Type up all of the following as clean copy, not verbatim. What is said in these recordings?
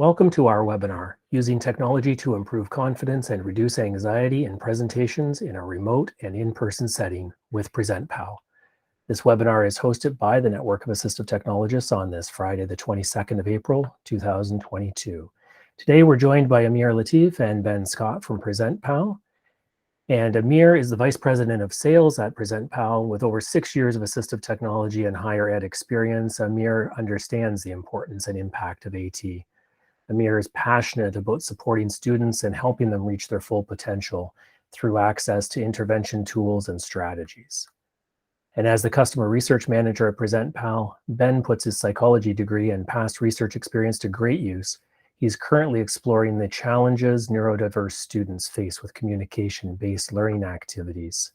Welcome to our webinar, Using Technology to Improve Confidence and Reduce Anxiety in Presentations in a Remote and In-Person Setting with PresentPal. This webinar is hosted by the Network of Assistive Technologists on this Friday, the 22nd of April, 2022. Today, we're joined by Amer Latif and Ben Scott from PresentPal. And Amer is the Vice President of Sales at PresentPal. With over 6 years of assistive technology and higher ed experience, Amer understands the importance and impact of AT. Amer is passionate about supporting students and helping them reach their full potential through access to intervention tools and strategies. And as the Customer Research Manager at PresentPal, Ben puts his psychology degree and past research experience to great use. He's currently exploring the challenges neurodiverse students face with communication-based learning activities.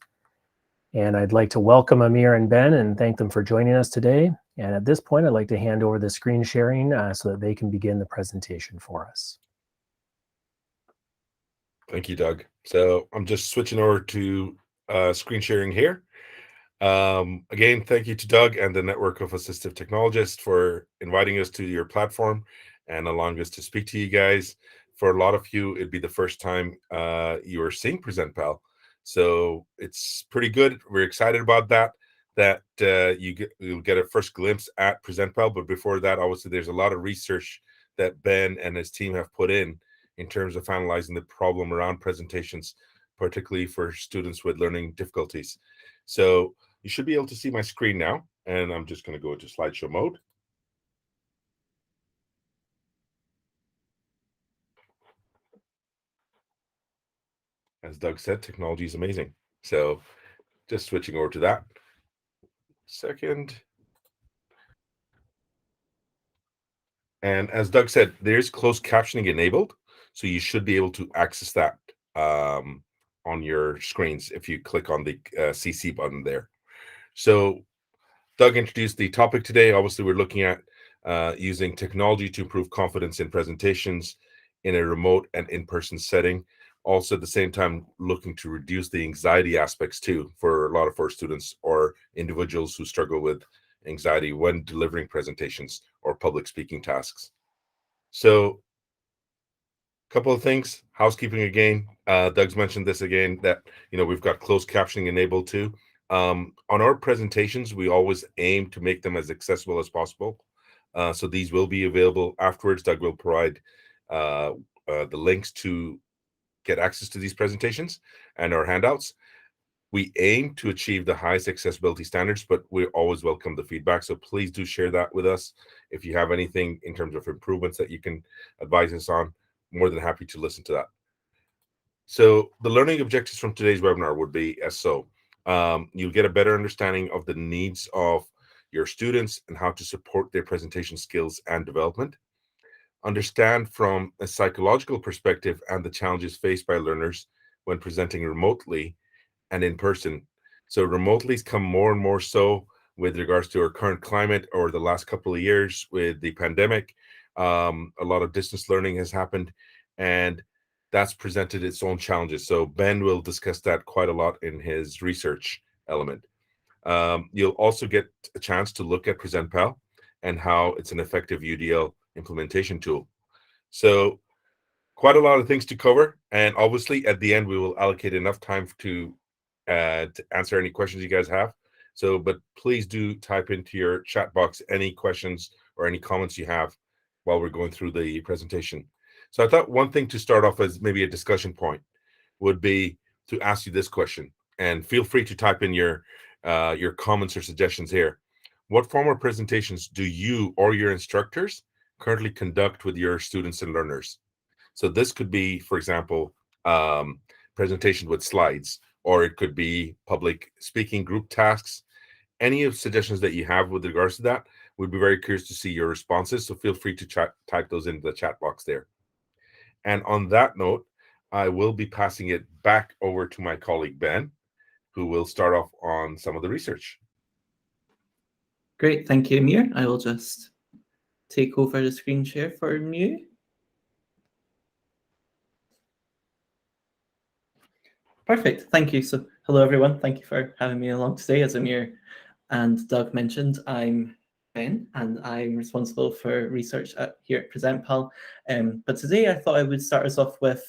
And I'd like to welcome Amer and Ben and thank them for joining us today. And at this point, I'd like to hand over the screen sharing so that they can begin the presentation for us. Thank you, Doug. So I'm just switching over to screen sharing here. Again, thank you to Doug and the Network of Assistive Technologists for inviting us to your platform and allowing us to speak to you guys. For a lot of you, it'd be the first time you are seeing PresentPal. So it's pretty good. We're excited about that you'll get a first glimpse at PresentPal. But before that, obviously, there's a lot of research that Ben and his team have put in terms of analyzing the problem around presentations, particularly for students with learning difficulties. So you should be able to see my screen now, and I'm just going to go into slideshow mode. As Doug said, technology is amazing. So just switching over to that. Second. And as Doug said, there's closed captioning enabled, so you should be able to access that on your screens if you click on the CC button there. So Doug introduced the topic today. Obviously, we're looking at using technology to improve confidence in presentations in a remote and in-person setting. Also, at the same time, looking to reduce the anxiety aspects too for a lot of our students or individuals who struggle with anxiety when delivering presentations or public speaking tasks. So a couple of things, housekeeping again. Doug's mentioned this again, that we've got closed captioning enabled too. On our presentations, we always aim to make them as accessible as possible. So these will be available afterwards. Doug will provide the links to get access to these presentations and our handouts. We aim to achieve the highest accessibility standards, but we always welcome the feedback. So please do share that with us. If you have anything in terms of improvements that you can advise us on, more than happy to listen to that. So the learning objectives from today's webinar would be as so. You'll get a better understanding of the needs of your students and how to support their presentation skills and development. Understand from a psychological perspective and the challenges faced by learners when presenting remotely and in person. So remotely's come more and more so with regards to our current climate or the last couple of years with the pandemic. A lot of distance learning has happened, and that's presented its own challenges. So Ben will discuss that quite a lot in his research element. You'll also get a chance to look at PresentPal and how it's an effective UDL implementation tool. So quite a lot of things to cover. And obviously at the end, we will allocate enough time to answer any questions you guys have. So, but please do type into your chat box any questions or any comments you have while we're going through the presentation. So I thought one thing to start off as maybe a discussion point would be to ask you this question, and feel free to type in your comments or suggestions here. What form of presentations do you or your instructors currently conduct with your students and learners? So this could be, for example, presentation with slides, or it could be public speaking group tasks. Any of suggestions that you have with regards to that, we'd be very curious to see your responses. So feel free to type those into the chat box there. And on that note, I will be passing it back over to my colleague, Ben, who will start off on some of the research. Great, thank you, Amer. I will just take over the screen share for you. Perfect, thank you. So hello, everyone. Thank you for having me along today. As Amer and Doug mentioned, I'm Ben, and I'm responsible for research here at PresentPal. But today I thought I would start us off with,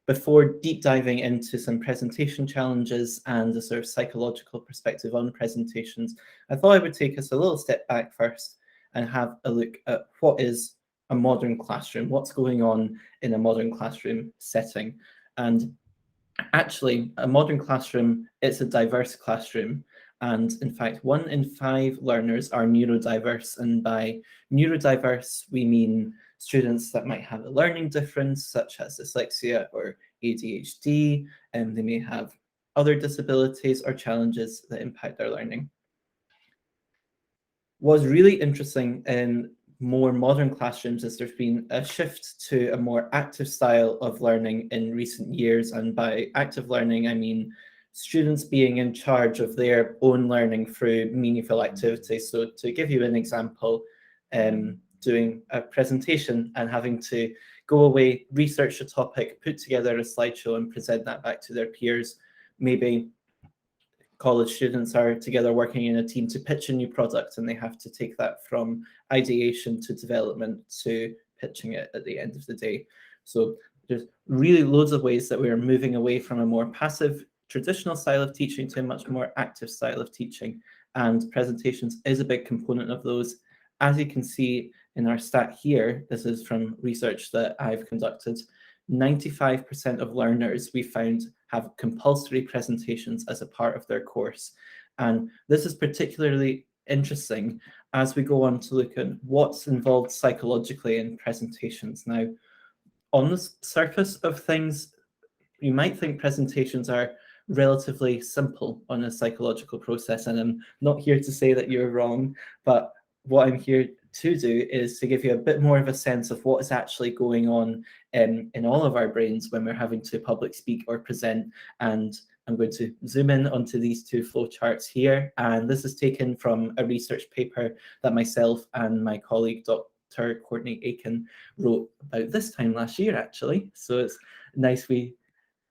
before deep diving into some presentation challenges and a sort of psychological perspective on presentations, I thought I would take us a little step back first and have a look at what is a modern classroom, what's going on in a modern classroom setting. And actually, a modern classroom, it's a diverse classroom. And in fact, 1 in 5 learners are neurodiverse. And by neurodiverse, we mean students that might have a learning difference, such as dyslexia or ADHD, and they may have other disabilities or challenges that impact their learning. What's really interesting in more modern classrooms is there's been a shift to a more active style of learning in recent years. And by active learning, I mean students being in charge of their own learning through meaningful activities. So to give you an example, doing a presentation and having to go away, research a topic, put together a slideshow and present that back to their peers. Maybe college students are together working in a team to pitch a new product, and they have to take that from ideation to development to pitching it at the end of the day. So there's really loads of ways that we are moving away from a more passive traditional style of teaching to a much more active style of teaching, and presentations is a big component of those. As you can see in our stat here, this is from research that I've conducted, 95% of learners we found have compulsory presentations as a part of their course. And this is particularly interesting as we go on to look at what's involved psychologically in presentations. Now, on the surface of things, you might think presentations are relatively simple on a psychological process, and I'm not here to say that you're wrong, but what I'm here to do is to give you a bit more of a sense of what is actually going on in all of our brains when we're having to public speak or present. And I'm going to zoom in onto these 2 flowcharts here. And this is taken from a research paper that myself and my colleague, Dr. Courtney Aiken, wrote about this time last year, actually. So it's nice we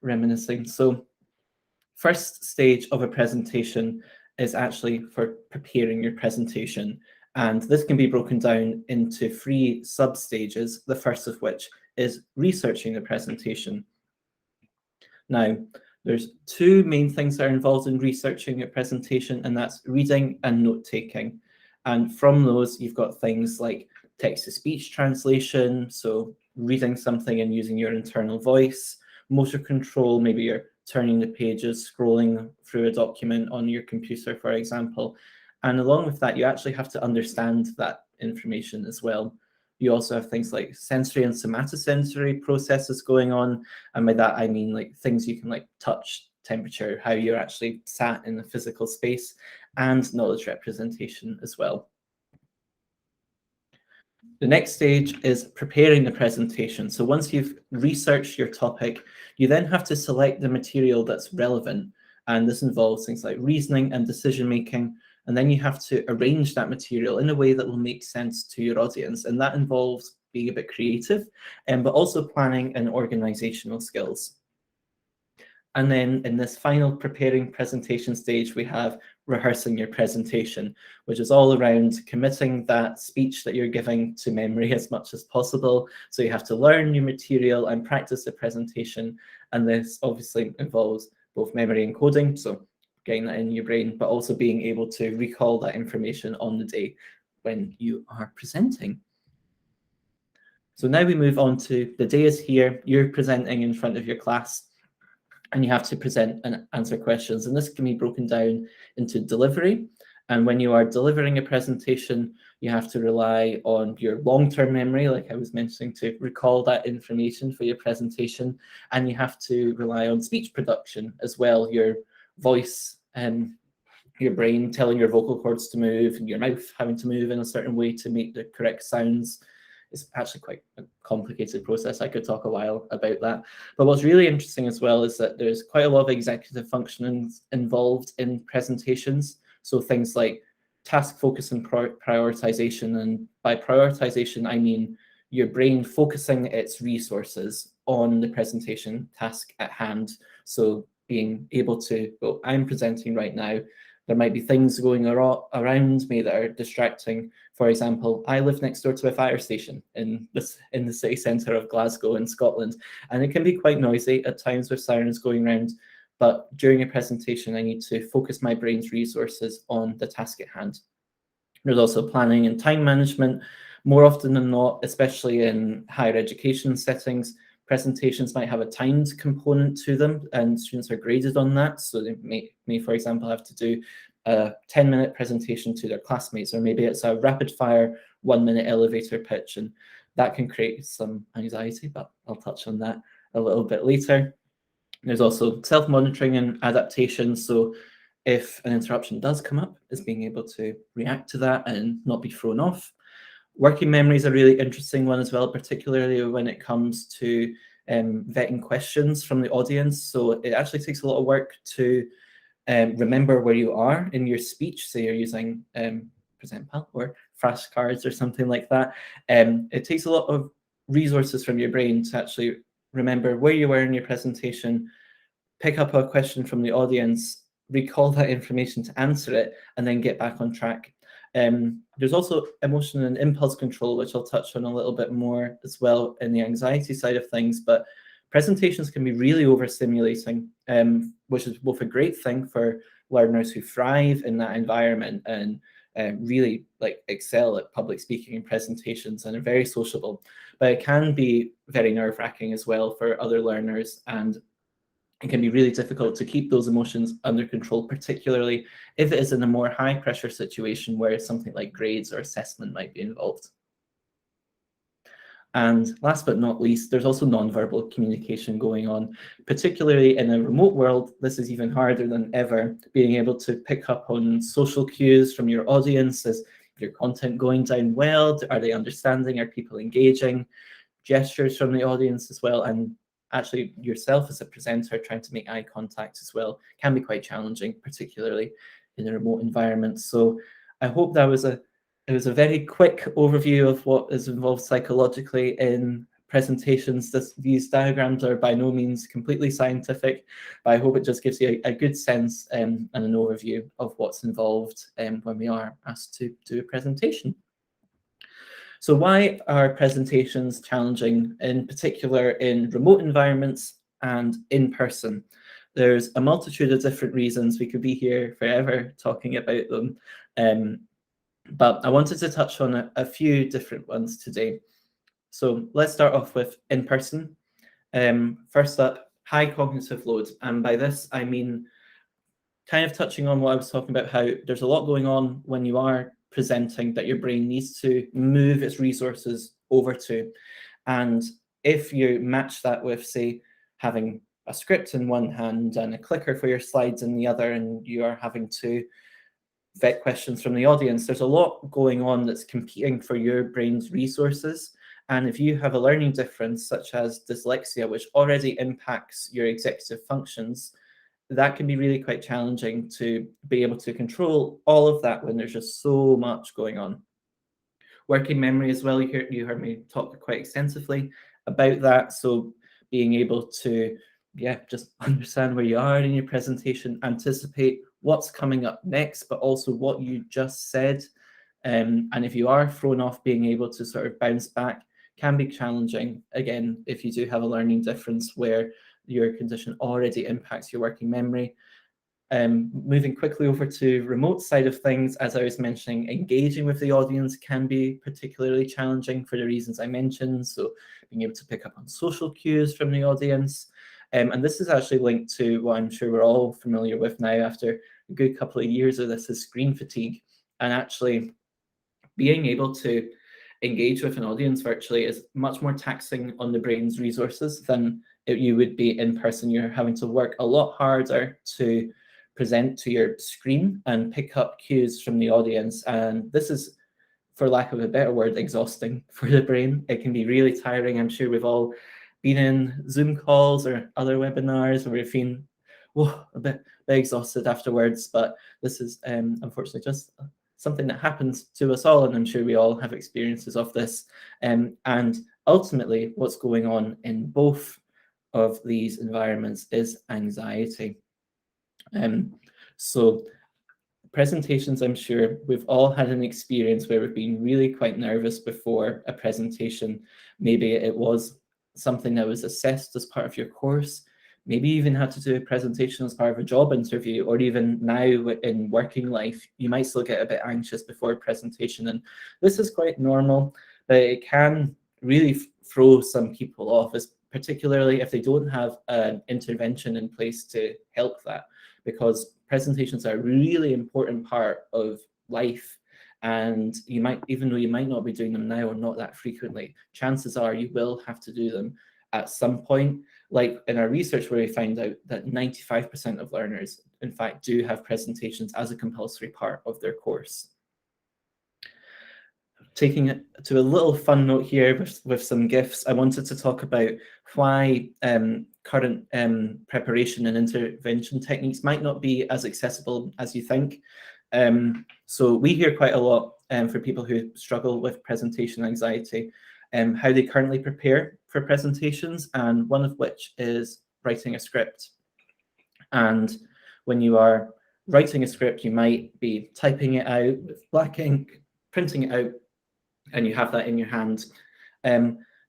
reminiscing. So first stage of a presentation is actually for preparing your presentation. And this can be broken down into 3 sub-stages, the first of which is researching the presentation. Now, there's 2 main things that are involved in researching a presentation, and that's reading and note-taking. And from those, you've got things like text-to-speech translation, so reading something and using your internal voice, motor control, maybe you're turning the pages, scrolling through a document on your computer, for example. And along with that, you actually have to understand that information as well. You also have things like sensory and somatosensory processes going on. And by that, I mean like things you can like touch, temperature, how you're actually sat in the physical space, and knowledge representation as well. The next stage is preparing the presentation. So once you've researched your topic, you then have to select the material that's relevant. And this involves things like reasoning and decision-making. And then you have to arrange that material in a way that will make sense to your audience. And that involves being a bit creative, but also planning and organizational skills. And then in this final preparing presentation stage, we have rehearsing your presentation, which is all around committing that speech that you're giving to memory as much as possible. So you have to learn your material and practice the presentation. And this obviously involves both memory and coding, so getting that in your brain, but also being able to recall that information on the day when you are presenting. So now we move on to the day is here, you're presenting in front of your class, and you have to present and answer questions. And this can be broken down into delivery. And when you are delivering a presentation, you have to rely on your long-term memory, like I was mentioning, to recall that information for your presentation. And you have to rely on speech production as well, your voice and your brain telling your vocal cords to move, and your mouth having to move in a certain way to make the correct sounds. It's actually quite a complicated process. I could talk a while about that. But what's really interesting as well is that there's quite a lot of executive functions involved in presentations. So things like task focus and prioritization. And by prioritization, I mean your brain focusing its resources on the presentation task at hand. So being able to, well, I'm presenting right now, There might be things going around me that are distracting. For example, I live next door to a fire station in the city centre of Glasgow in Scotland, and it can be quite noisy at times with sirens going around. But during a presentation, I need to focus my brain's resources on the task at hand. There's also planning and time management. More often than not, especially in higher education settings, presentations might have a timed component to them, and students are graded on that. So they may, for example, have to do a 10-minute presentation to their classmates, or maybe it's a rapid-fire 1-minute elevator pitch, and that can create some anxiety, but I'll touch on that a little bit later. There's also self-monitoring and adaptation. So if an interruption does come up, is being able to react to that and not be thrown off. Working memory is a really interesting one as well, particularly when it comes to vetting questions from the audience. So it actually takes a lot of work to remember where you are in your speech. So you're using PresentPal or Flashcards or something like that. It takes a lot of resources from your brain to actually remember where you were in your presentation, pick up a question from the audience, recall that information to answer it, and then get back on track. There's also emotion and impulse control, which I'll touch on a little bit more as well in the anxiety side of things, but presentations can be really overstimulating, which is both a great thing for learners who thrive in that environment and really excel at public speaking and presentations and are very sociable, but it can be very nerve-wracking as well for other learners, and it can be really difficult to keep those emotions under control, particularly if it is in a more high-pressure situation where something like grades or assessment might be involved. And last but not least, there's also nonverbal communication going on, particularly in a remote world. This is even harder than ever, being able to pick up on social cues from your audience. Is your content going down well? Are they understanding? Are people engaging? Gestures from the audience as well, and actually yourself as a presenter trying to make eye contact as well can be quite challenging, particularly in a remote environment. So I hope that was a very quick overview of what is involved psychologically in presentations. These diagrams are by no means completely scientific, but I hope it just gives you a good sense and an overview of what's involved when we are asked to do a presentation. So why are presentations challenging, in particular in remote environments and in person? There's a multitude of different reasons. We could be here forever talking about them. But I wanted to touch on a few different ones today. So let's start off with in person. First up, high cognitive load. And by this, I mean kind of touching on what I was talking about, how there's a lot going on when you are presenting that your brain needs to move its resources over to. And if you match that with, say, having a script in one hand and a clicker for your slides in the other, and you are having to vet questions from the audience, there's a lot going on that's competing for your brain's resources. And if you have a learning difference, such as dyslexia, which already impacts your executive functions, that can be really quite challenging to be able to control all of that when there's just so much going on. Working memory as well, you heard me talk quite extensively about that. So being able to, just understand where you are in your presentation, anticipate what's coming up next, but also what you just said. And if you are thrown off, being able to sort of bounce back can be challenging. Again, if you do have a learning difference where your condition already impacts your working memory. Moving quickly over to remote side of things, as I was mentioning, engaging with the audience can be particularly challenging for the reasons I mentioned. So being able to pick up on social cues from the audience. And this is actually linked to what I'm sure we're all familiar with now after a good couple of years of this, is screen fatigue. And actually being able to engage with an audience virtually is much more taxing on the brain's resources than you would be in person. You're having to work a lot harder to present to your screen and pick up cues from the audience. And this is, for lack of a better word, exhausting for the brain. It can be really tiring. I'm sure we've all been in Zoom calls or other webinars where we've been a bit exhausted afterwards, but this is unfortunately just something that happens to us all, and I'm sure we all have experiences of this. And ultimately, what's going on in both of these environments is anxiety. So presentations, I'm sure we've all had an experience where we've been really quite nervous before a presentation. Maybe it was something that was assessed as part of your course, maybe even had to do a presentation as part of a job interview, or even now in working life, you might still get a bit anxious before a presentation. And this is quite normal, but it can really throw some people off, particularly if they don't have an intervention in place to help that, because presentations are a really important part of life. And you might, even though you might not be doing them now or not that frequently, chances are you will have to do them at some point. Like in our research, where we found out that 95% of learners, in fact, do have presentations as a compulsory part of their course. Taking it to a little fun note here with some GIFs, I wanted to talk about why current preparation and intervention techniques might not be as accessible as you think. So we hear quite a lot for people who struggle with presentation anxiety, how they currently prepare for presentations, and one of which is writing a script. And when you are writing a script, you might be typing it out with black ink, printing it out, and you have that in your hand.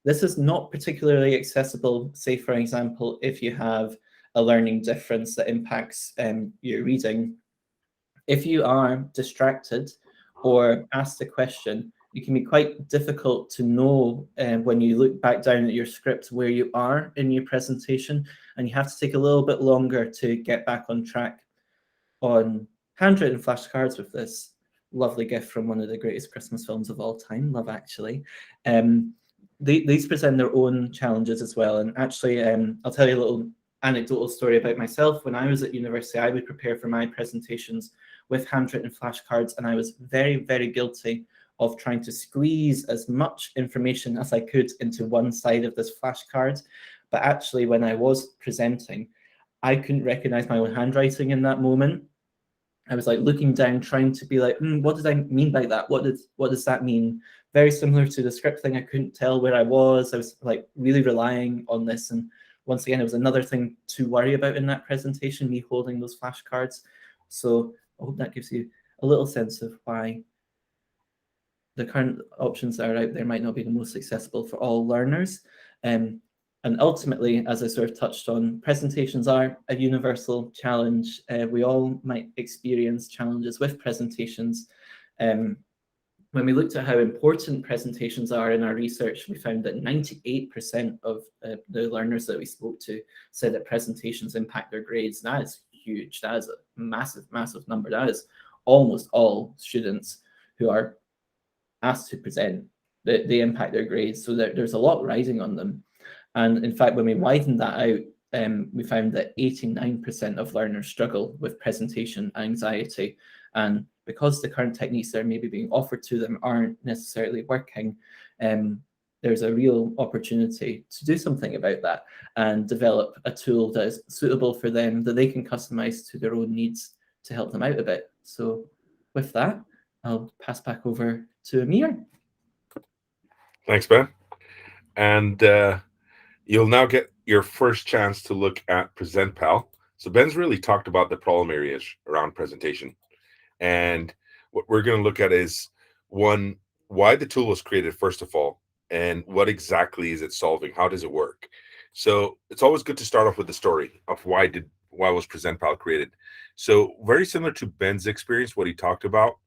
This is not particularly accessible, say, for example, if you have a learning difference that impacts your reading. If you are distracted or asked a question, it can be quite difficult to know when you look back down at your script where you are in your presentation, and you have to take a little bit longer to get back on track. On handwritten flashcards with this lovely gift from one of the greatest Christmas films of all time, Love Actually, these present their own challenges as well. And actually, I'll tell you a little anecdotal story about myself. When I was at university, I would prepare for my presentations with handwritten flashcards, and I was very, very guilty of trying to squeeze as much information as I could into one side of this flashcard. But actually, when I was presenting, I couldn't recognize my own handwriting in that moment. I was like looking down, trying to be like, what did I mean by that? What does that mean? Very similar to the script thing. I couldn't tell where I was. I was like really relying on this. And once again, it was another thing to worry about in that presentation, me holding those flashcards. So I hope that gives you a little sense of why the current options that are out there might not be the most accessible for all learners. And ultimately, as I sort of touched on, presentations are a universal challenge. We all might experience challenges with presentations. When we looked at how important presentations are in our research, we found that 98% of the learners that we spoke to said that presentations impact their grades. That is huge. That is a massive, massive number. That is almost all students who are asked to present, they impact their grades. So there's a lot riding on them. And in fact, when we widened that out, we found that 89% of learners struggle with presentation anxiety. And because the current techniques that are maybe being offered to them aren't necessarily working, there's a real opportunity to do something about that and develop a tool that is suitable for them, that they can customize to their own needs to help them out a bit. So with that, I'll pass back over to Amer. Thanks, Ben. And you'll now get your first chance to look at PresentPal. So Ben's really talked about the problem areas around presentation. And what we're going to look at is, one, why the tool was created, first of all, and what exactly is it solving? How does it work? So it's always good to start off with the story of why was PresentPal created. So very similar to Ben's experience, what he talked about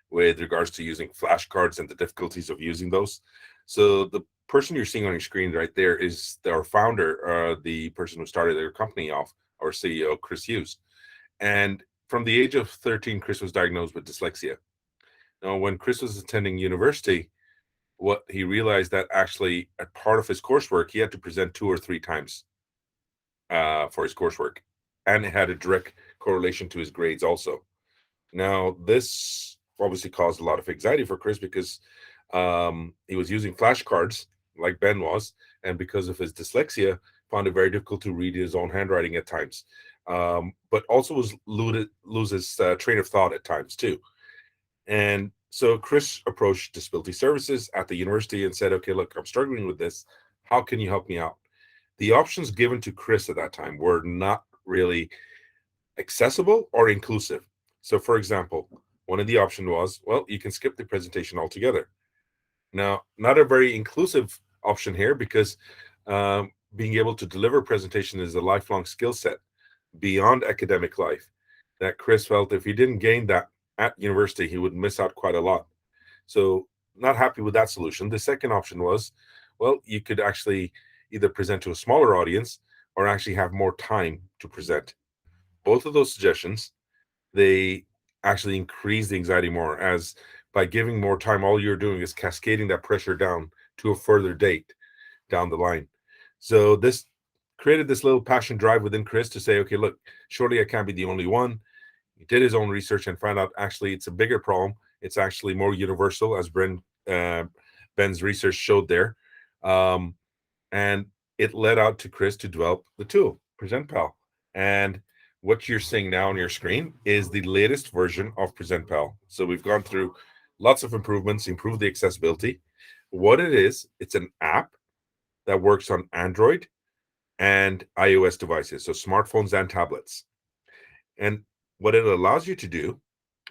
with regards to using flashcards and the difficulties of using those. So the person you're seeing on your screen right there is our founder, the person who started their company off, our CEO, Chris Hughes. And from the age of 13, Chris was diagnosed with dyslexia. Now, when Chris was attending university, what he realized that actually a part of his coursework, he had to present 2 or 3 times for his coursework. And it had a direct correlation to his grades also. Now, this obviously caused a lot of anxiety for Chris because he was using flashcards like Ben was, and because of his dyslexia, found it very difficult to read his own handwriting at times. But also lose his train of thought at times too. And so Chris approached Disability Services at the university and said, okay, look, I'm struggling with this. How can you help me out? The options given to Chris at that time were not really accessible or inclusive. So for example, one of the options was, well, you can skip the presentation altogether. Now, not a very inclusive option here, because being able to deliver presentation is a lifelong skill set beyond academic life that Chris felt if he didn't gain that at university, he would miss out quite a lot. So not happy with that solution. The second option was, well, you could actually either present to a smaller audience or actually have more time to present. Both of those suggestions, they actually increase the anxiety more, as by giving more time, all you're doing is cascading that pressure down to a further date down the line. So this created this little passion drive within Chris to say, okay, look, surely I can't be the only one. He did his own research and found out actually it's a bigger problem. It's actually more universal, as Ben's research showed there. And it led out to Chris to develop the tool, PresentPal. And what you're seeing now on your screen is the latest version of PresentPal. So we've gone through lots of improvements, improved the accessibility. What it is, it's an app that works on Android and iOS devices, so smartphones and tablets. And what it allows you to do,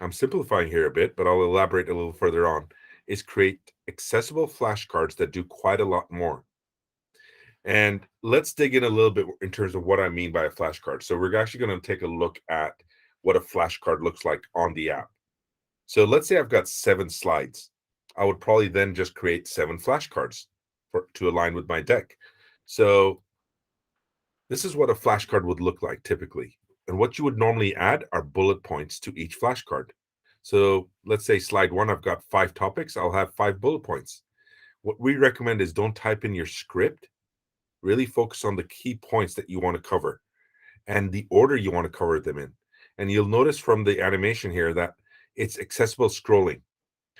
I'm simplifying here a bit, but I'll elaborate a little further on, is create accessible flashcards that do quite a lot more. And let's dig in a little bit in terms of what I mean by a flashcard. So we're actually going to take a look at what a flashcard looks like on the app. So let's say I've got 7 slides. I would probably then just create 7 flashcards to align with my deck. So this is what a flashcard would look like typically. And what you would normally add are bullet points to each flashcard. So let's say slide 1, I've got 5 topics. I'll have 5 bullet points. What we recommend is don't type in your script. Really focus on the key points that you want to cover and the order you want to cover them in. And you'll notice from the animation here that it's accessible scrolling.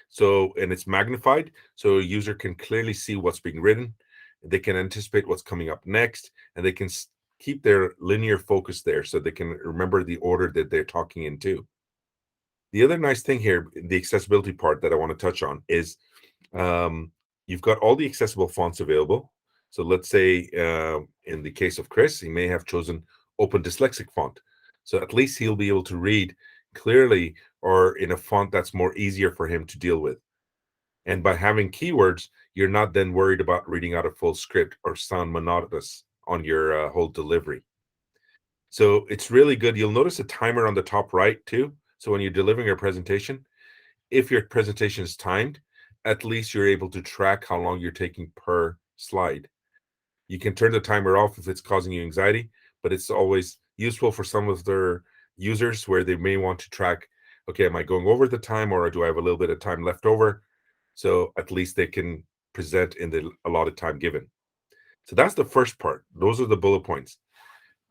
So, and it's magnified, so a user can clearly see what's being written. They can anticipate what's coming up next, and they can keep their linear focus there so they can remember the order that they're talking into. The other nice thing here, the accessibility part that I want to touch on, is you've got all the accessible fonts available. So let's say in the case of Chris, he may have chosen Open Dyslexic font. So at least he'll be able to read clearly or in a font that's more easier for him to deal with. And by having keywords, you're not then worried about reading out a full script or sound monotonous on your whole delivery. So it's really good. You'll notice a timer on the top right too. So when you're delivering a presentation, if your presentation is timed, at least you're able to track how long you're taking per slide. You can turn the timer off if it's causing you anxiety, but it's always useful for some of their users where they may want to track, okay, am I going over the time or do I have a little bit of time left over? So at least they can present in the allotted time given. So that's the first part. Those are the bullet points.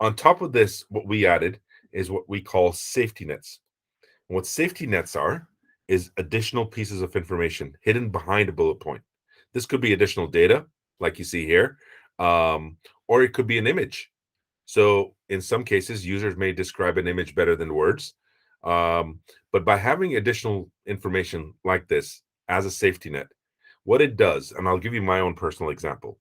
On top of this, what we added is what we call safety nets. And what safety nets are is additional pieces of information hidden behind a bullet point. This could be additional data, like you see here, or it could be an image. So in some cases, users may describe an image better than words. But by having additional information like this as a safety net, what it does, and I'll give you my own personal example.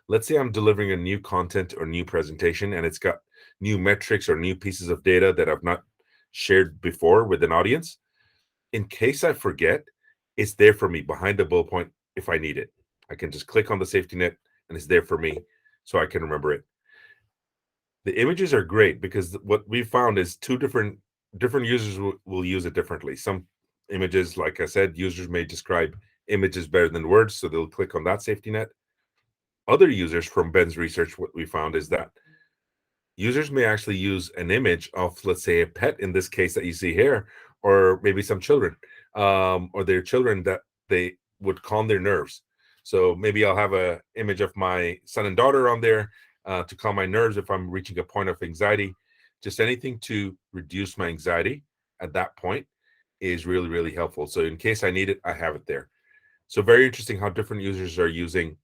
Let's say I'm delivering a new content or new presentation, and it's got new metrics or new pieces of data that I've not shared before with an audience. In case I forget, it's there for me behind the bullet point if I need it. I can just click on the safety net and it's there for me so I can remember it. The images are great because what we found is different users will use it differently. Some images, like I said, users may describe images better than words, so they'll click on that safety net. Other users, from Ben's research, what we found is that users may actually use an image of, let's say, a pet in this case that you see here, or maybe some children, or their children that they would calm their nerves. So maybe I'll have an image of my son and daughter on there to calm my nerves if I'm reaching a point of anxiety. Just anything to reduce my anxiety at that point is really, really helpful. So in case I need it, I have it there. So very interesting how different users are using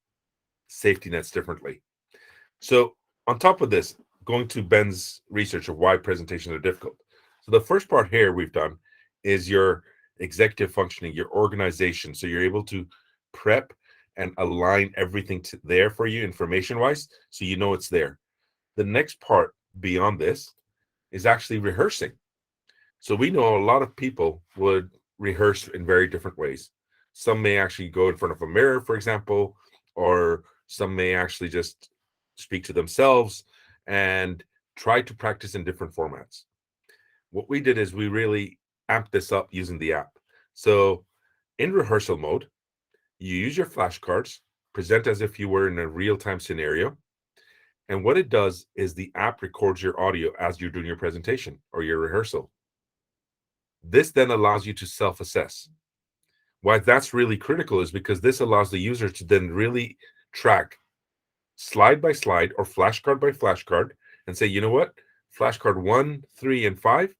safety nets differently. So on top of this, going to Ben's research of why presentations are difficult. So the first part here we've done is your executive functioning, your organization. So you're able to prep and align everything there for you information-wise, so you know it's there. The next part beyond this is actually rehearsing. So we know a lot of people would rehearse in very different ways. Some may actually go in front of a mirror, for example, or some may actually just speak to themselves and try to practice in different formats. What we did is we really amped this up using the app. So in rehearsal mode, you use your flashcards, present as if you were in a real-time scenario. And what it does is the app records your audio as you're doing your presentation or your rehearsal. This then allows you to self-assess. Why that's really critical is because this allows the user to then really track slide by slide or flashcard by flashcard and say, you know what, flashcard 1, 3, and 5,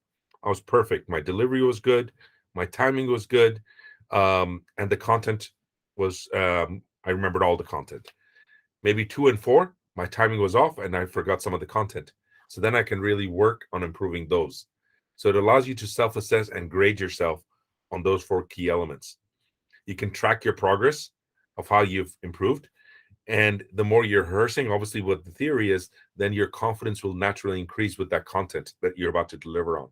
I was perfect. My delivery was good. My timing was good. And the content was, I remembered all the content. Maybe 2 and 4, my timing was off and I forgot some of the content. So then I can really work on improving those. So it allows you to self-assess and grade yourself on those 4 key elements. You can track your progress of how you've improved. And the more you're rehearsing, obviously what the theory is, then your confidence will naturally increase with that content that you're about to deliver on.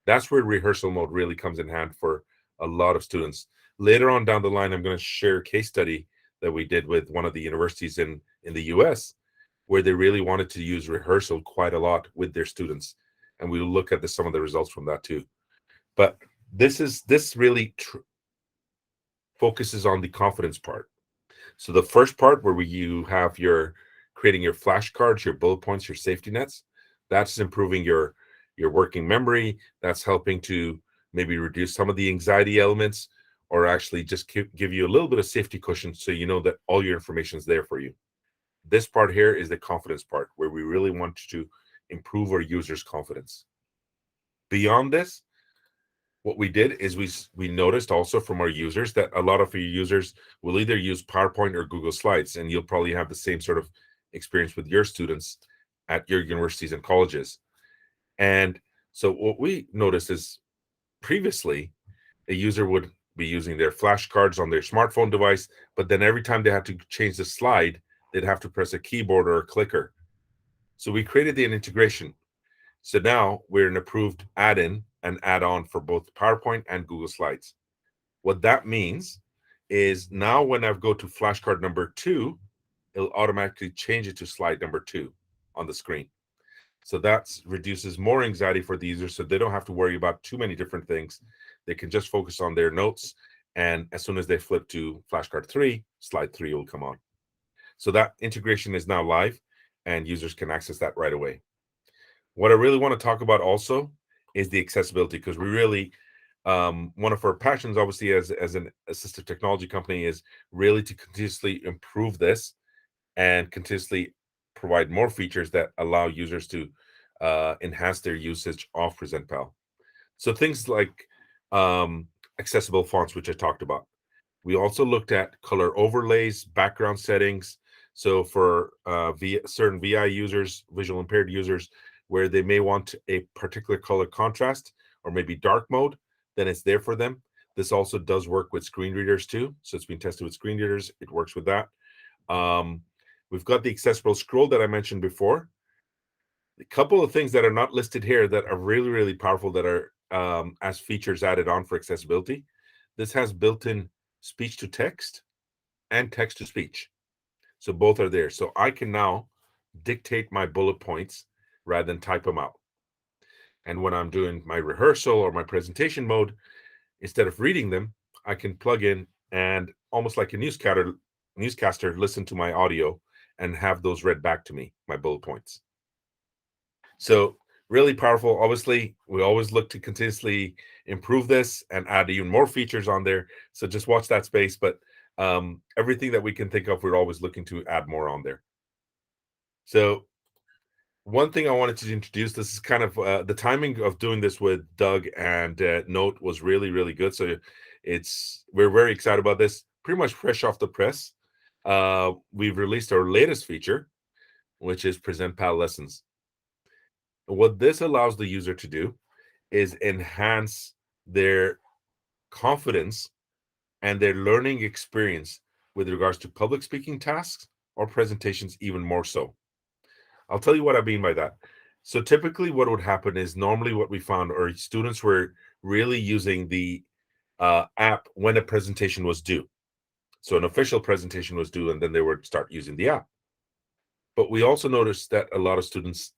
That's where rehearsal mode really comes in hand for a lot of students. Later on down the line, I'm going to share a case study that we did with one of the universities in the US, where they really wanted to use rehearsal quite a lot with their students. And we'll look at some of the results from that too. But this really focuses on the confidence part. So the first part where you have your creating your flashcards, your bullet points, your safety nets, that's improving your working memory. That's helping to maybe reduce some of the anxiety elements, or actually just give you a little bit of safety cushion so you know that all your information is there for you. This part here is the confidence part, where we really want to improve our users' confidence. Beyond this, what we did is we noticed also from our users that a lot of your users will either use PowerPoint or Google Slides, and you'll probably have the same sort of experience with your students at your universities and colleges. And so what we noticed is previously a user would be using their flashcards on their smartphone device, but then every time they had to change the slide, they'd have to press a keyboard or a clicker. So we created an integration. So now we're an approved add-in and add-on for both PowerPoint and Google Slides. What that means is now when I go to flashcard number 2, it'll automatically change it to slide number 2 on the screen. So that reduces more anxiety for the user, so they don't have to worry about too many different things. They can just focus on their notes, and as soon as they flip to flashcard 3, slide 3 will come on. So that integration is now live, and users can access that right away. What I really want to talk about also is the accessibility, because we really, one of our passions, obviously, as an assistive technology company, is really to continuously improve this and continuously provide more features that allow users to enhance their usage of PresentPal. So things like accessible fonts, which I talked about. We also looked at color overlays, background settings. So for certain VI users, visual impaired users, where they may want a particular color contrast or maybe dark mode, then it's there for them. This also does work with screen readers too. So it's been tested with screen readers. It works with that. We've got the accessible scroll that I mentioned before. A couple of things that are not listed here that are really, really powerful that are as features added on for accessibility. This has built-in speech to text and text to speech. So both are there. So I can now dictate my bullet points rather than type them out. And when I'm doing my rehearsal or my presentation mode, instead of reading them, I can plug in and almost like a newscaster listen to my audio and have those read back to me, my bullet points. So really powerful. Obviously, we always look to continuously improve this and add even more features on there. So just watch that space. But everything that we can think of, we're always looking to add more on there. So one thing I wanted to introduce, this is kind of the timing of doing this with Doug and N.O.A.T was really, really good. So we're very excited about this. Pretty much fresh off the press. We've released our latest feature, which is PresentPal Lessons. What this allows the user to do is enhance their confidence and their learning experience with regards to public speaking tasks or presentations even more so. I'll tell you what I mean by that. So typically what would happen is normally what we found are students were really using the app when a presentation was due. So an official presentation was due, and then they would start using the app. But we also noticed that a lot of students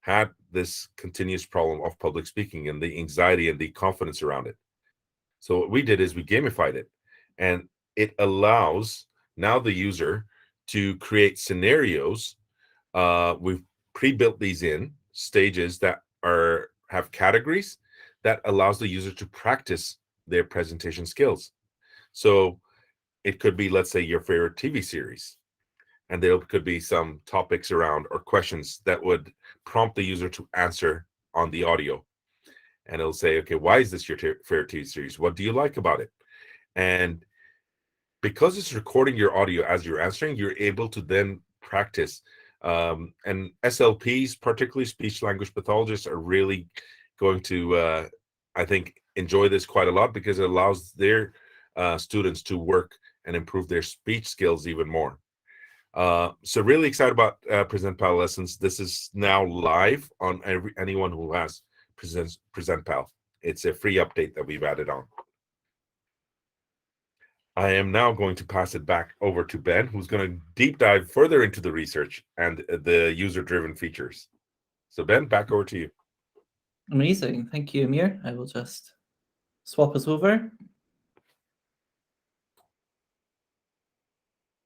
had this continuous problem of public speaking and the anxiety and the confidence around it. So what we did is we gamified it, and it allows now the user to create scenarios. We've pre-built these in stages that have categories that allows the user to practice their presentation skills. So it could be, let's say, your favorite TV series, and there could be some topics around or questions that would prompt the user to answer on the audio. And it'll say, okay, why is this your favorite TV series? What do you like about it? And because it's recording your audio as you're answering, you're able to then practice. And SLPs, particularly speech language pathologists, are really going to, I think, enjoy this quite a lot, because it allows their students to work and improve their speech skills even more. So really excited about PresentPal lessons. This is now live on anyone who has PresentPal. It's a free update that we've added on. I am now going to pass it back over to Ben, who's going to deep dive further into the research and the user-driven features. So Ben, back over to you. Amazing. Thank you, Amer. I will just swap us over.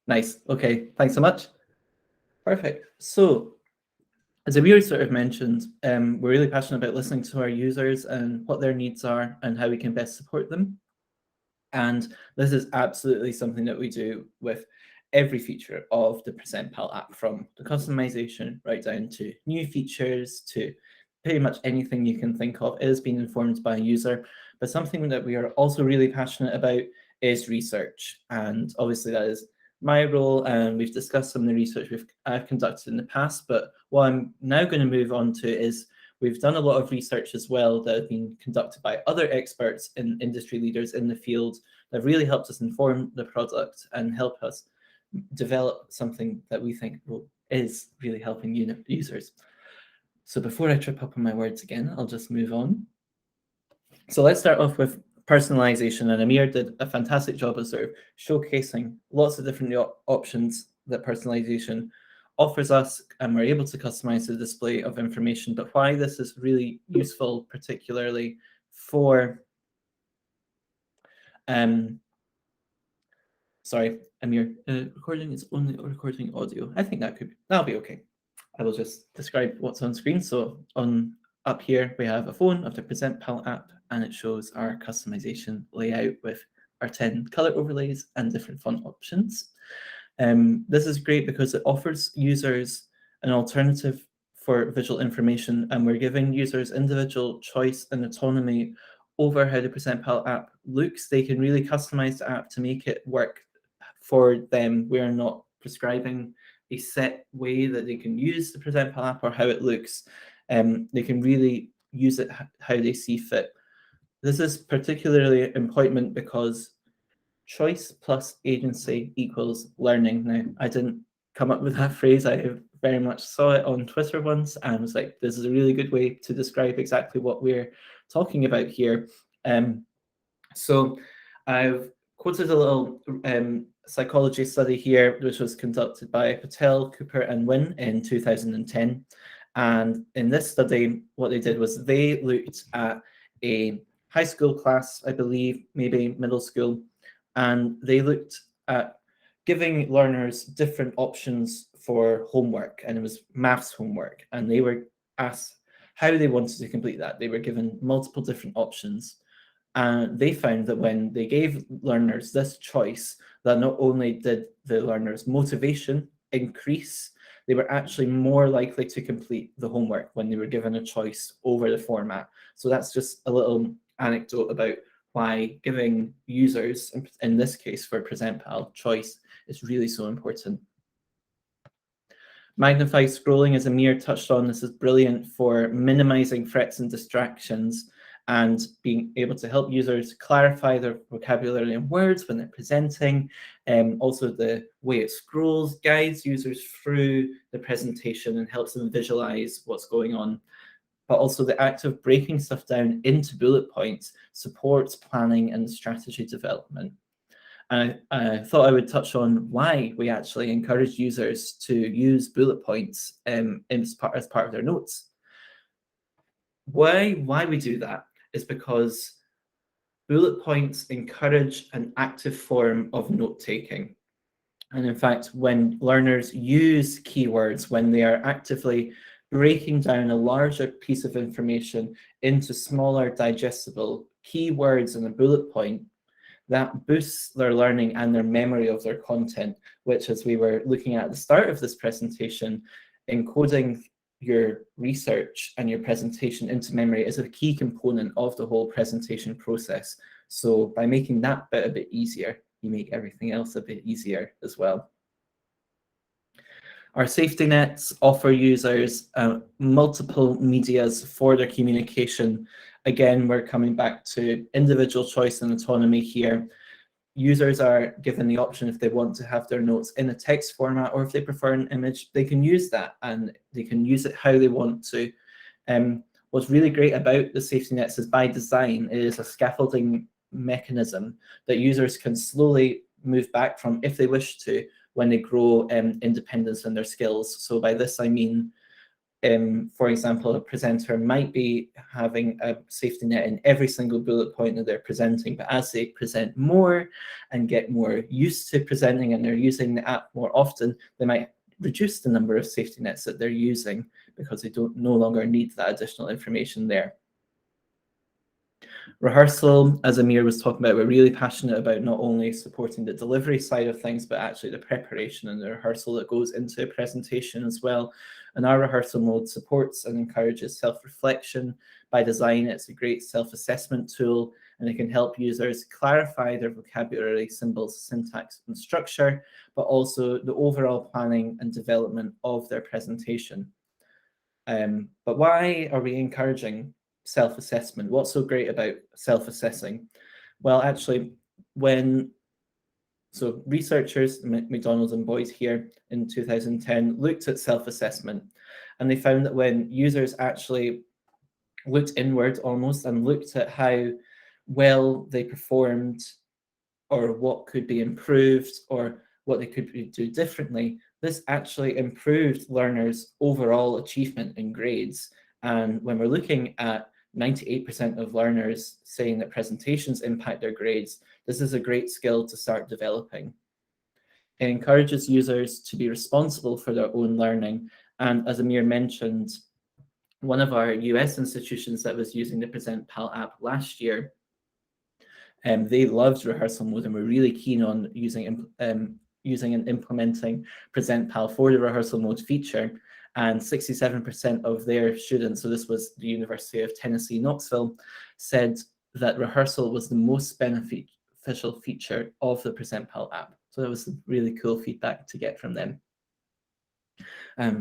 Nice. Okay. Thanks so much. Perfect. So, as Amer sort of mentioned, we're really passionate about listening to our users and what their needs are and how we can best support them. And this is absolutely something that we do with every feature of the PresentPal app, from the customization right down to new features to pretty much anything you can think of is being informed by a user. But something that we are also really passionate about is research. And obviously that is my role, and we've discussed some of the research I've conducted in the past. But what I'm now going to move on to is we've done a lot of research as well that have been conducted by other experts and industry leaders in the field that have really helped us inform the product and help us develop something that we think is really helping users. So before I trip up on my words again, I'll just move on. So let's start off with personalization, and Amer did a fantastic job of sort of showcasing lots of different options that personalization offers us, and we're able to customize the display of information. But why this is really useful, particularly for sorry, Amer, recording is only recording audio. I think that'll be okay. I will just describe what's on screen. So up here we have a phone of the PresentPal app, and it shows our customization layout with our 10 color overlays and different font options. This is great because it offers users an alternative for visual information, and we're giving users individual choice and autonomy over how the PresentPal app looks. They can really customize the app to make it work for them. We are not prescribing a set way that they can use the PresentPal app or how it looks. They can really use it how they see fit. This is particularly important because choice plus agency equals learning. Now, I didn't come up with that phrase. I very much saw it on Twitter once and was like, this is a really good way to describe exactly what we're talking about here. So I've quoted a little psychology study here, which was conducted by Patel, Cooper, and Wynn in 2010. And in this study, what they did was they looked at a high school class, I believe, maybe middle school, and they looked at giving learners different options for homework, and it was maths homework, and they were asked how they wanted to complete that. They were given multiple different options, and they found that when they gave learners this choice, that not only did the learners' motivation increase, they were actually more likely to complete the homework when they were given a choice over the format. So that's just a little anecdote about why giving users, in this case for PresentPal, choice is really so important. Magnified scrolling, as Amer touched on, this is brilliant for minimizing threats and distractions. and being able to help users clarify their vocabulary and words when they're presenting. Also, the way it scrolls guides users through the presentation and helps them visualize what's going on. But also the act of breaking stuff down into bullet points supports planning and strategy development. And I thought I would touch on why we actually encourage users to use bullet points as part of their notes. Why we do that is because bullet points encourage an active form of note-taking. And in fact, when learners use keywords, when they are actively breaking down a larger piece of information into smaller, digestible keywords in a bullet point, that boosts their learning and their memory of their content, which, as we were looking at the start of this presentation, encoding your research and your presentation into memory is a key component of the whole presentation process. So by making that bit a bit easier, you make everything else a bit easier as well. Our safety nets offer users multiple medias for their communication. Again, we're coming back to individual choice and autonomy here. Users are given the option if they want to have their notes in a text format, or if they prefer an image, they can use that and they can use it how they want to. What's really great about the safety nets is by design, it is a scaffolding mechanism that users can slowly move back from if they wish to when they grow independence in their skills. So by this I mean, for example, a presenter might be having a safety net in every single bullet point that they're presenting, but as they present more and get more used to presenting and they're using the app more often, they might reduce the number of safety nets that they're using because they no longer need that additional information there. Rehearsal, as Amer was talking about, we're really passionate about not only supporting the delivery side of things, but actually the preparation and the rehearsal that goes into a presentation as well. And our rehearsal mode supports and encourages self-reflection. By design, it's a great self-assessment tool, and it can help users clarify their vocabulary, symbols, syntax, and structure, but also the overall planning and development of their presentation. But why are we encouraging self-assessment? What's so great about self-assessing? Well, actually, so researchers, McDonald and Boyd here in 2010, looked at self-assessment, and they found that when users actually looked inward almost and looked at how well they performed or what could be improved or what they could do differently, this actually improved learners' overall achievement in grades. And when we're looking at 98% of learners saying that presentations impact their grades, this is a great skill to start developing. It encourages users to be responsible for their own learning. And as Amer mentioned, one of our US institutions that was using the PresentPal app last year, they loved rehearsal mode and were really keen on using and implementing PresentPal for the rehearsal mode feature. And 67% of their students, so this was the University of Tennessee, Knoxville, said that rehearsal was the most beneficial feature of the PresentPal app. So that was some really cool feedback to get from them.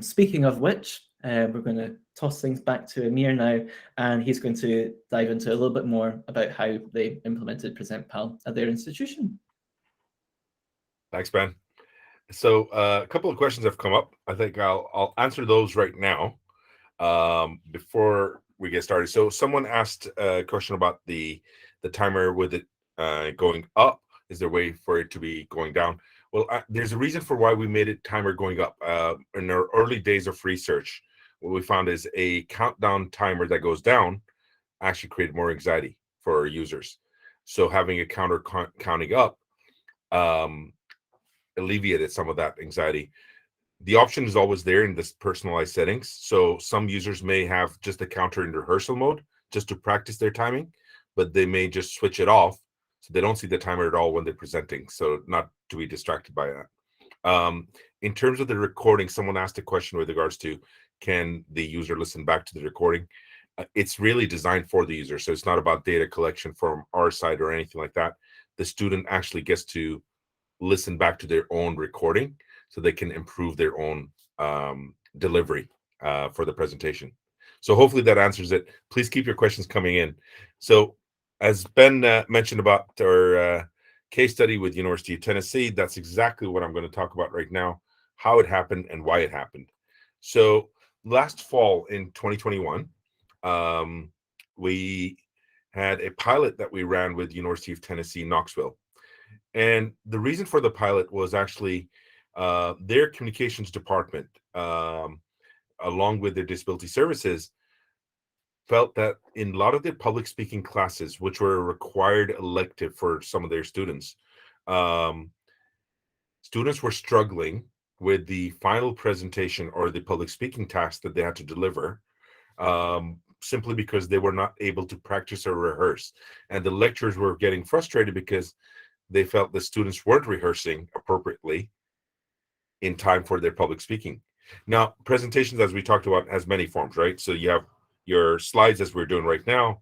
Speaking of which, we're going to toss things back to Amer now, and he's going to dive into a little bit more about how they implemented PresentPal at their institution. Thanks, Ben. So a couple of questions have come up. I think I'll answer those right now before we get started. So someone asked a question about the timer with it going up. Is there a way for it to be going down? Well, there's a reason for why we made it timer going up. In our early days of research, what we found is a countdown timer that goes down actually created more anxiety for our users. So having a counter counting up alleviated some of that anxiety. The option is always there in this personalized settings. So some users may have just a counter in rehearsal mode just to practice their timing, but they may just switch it off so they don't see the timer at all when they're presenting. So not to be distracted by that. In terms of the recording, someone asked a question with regards to, can the user listen back to the recording? It's really designed for the user. So it's not about data collection from our side or anything like that. The student actually gets to listen back to their own recording so they can improve their own delivery for the presentation. So hopefully that answers it. Please keep your questions coming in. So as Ben mentioned about our case study with University of Tennessee, that's exactly what I'm going to talk about right now, how it happened and why it happened. So last fall in 2021, we had a pilot that we ran with University of Tennessee, Knoxville. And the reason for the pilot was actually their communications department, along with their disability services, felt that in a lot of the public speaking classes, which were a required elective for some of their students, students were struggling with the final presentation or the public speaking task that they had to deliver, simply because they were not able to practice or rehearse. And the lecturers were getting frustrated because they felt the students weren't rehearsing appropriately in time for their public speaking. Now, presentations, as we talked about, has many forms, right? So you have your slides as we're doing right now,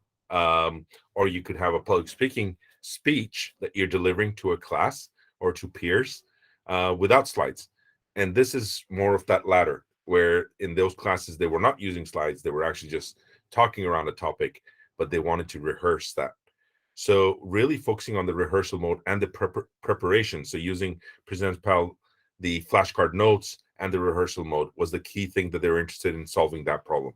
or you could have a public speaking speech that you're delivering to a class or to peers without slides. And this is more of that latter, where in those classes, they were not using slides. They were actually just talking around a topic, but they wanted to rehearse that. So really focusing on the rehearsal mode and the preparation. So using PresentPal, the flashcard notes, and the rehearsal mode was the key thing that they were interested in solving that problem.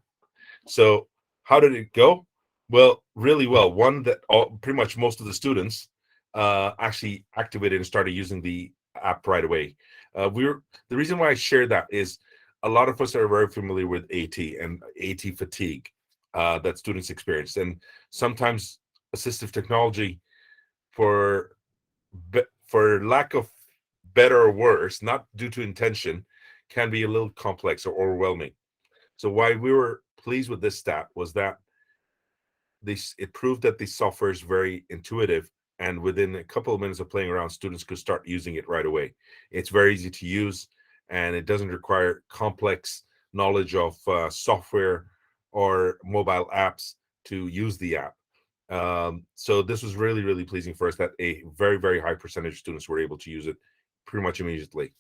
So how did it go? Well, really well. One that pretty much most of the students actually activated and started using the app right away. The reason why I share that is a lot of us are very familiar with AT and AT fatigue that students experience, and sometimes assistive technology, for lack of better or worse, not due to intention, can be a little complex or overwhelming. So why we were pleased with this stat was that it proved that the software is very intuitive, and within a couple of minutes of playing around, students could start using it right away. It's very easy to use, and it doesn't require complex knowledge of software or mobile apps to use the app. So this was really, really pleasing for us that a very, very high percentage of students were able to use it pretty much immediately.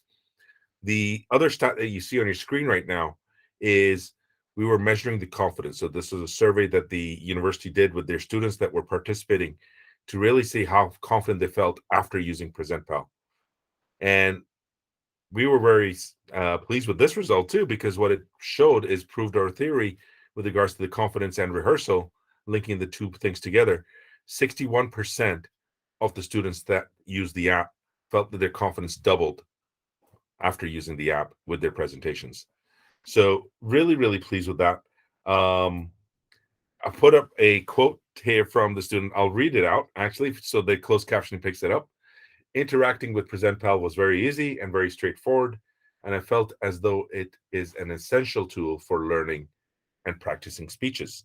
The other stat that you see on your screen right now is we were measuring the confidence. So this was a survey that the university did with their students that were participating to really see how confident they felt after using PresentPal. And we were very pleased with this result too, because what it showed is proved our theory with regards to the confidence and rehearsal, linking the two things together. 61% of the students that used the app felt that their confidence doubled after using the app with their presentations. So really, really pleased with that. I put up a quote here from the student. I'll read it out, actually, so the closed captioning picks it up. Interacting with PresentPal was very easy and very straightforward, and I felt as though it is an essential tool for learning and practicing speeches.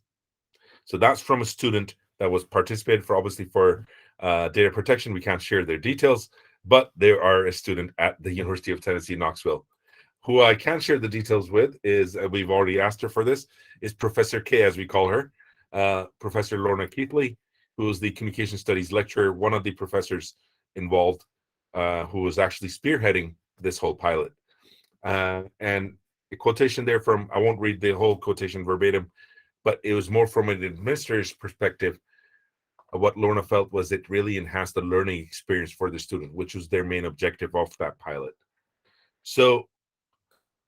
So that's from a student that was participated for, obviously for data protection. We can't share their details, but they are a student at the University of Tennessee, Knoxville. Who I can share the details with is, we've already asked her for this, is Professor K, as we call her, Professor Lorna Keithley, who is the communication studies lecturer, one of the professors involved, who was actually spearheading this whole pilot. And a quotation there from, I won't read the whole quotation verbatim, but it was more from an administrator's perspective. What Lorna felt was it really enhanced the learning experience for the student, which was their main objective of that pilot. So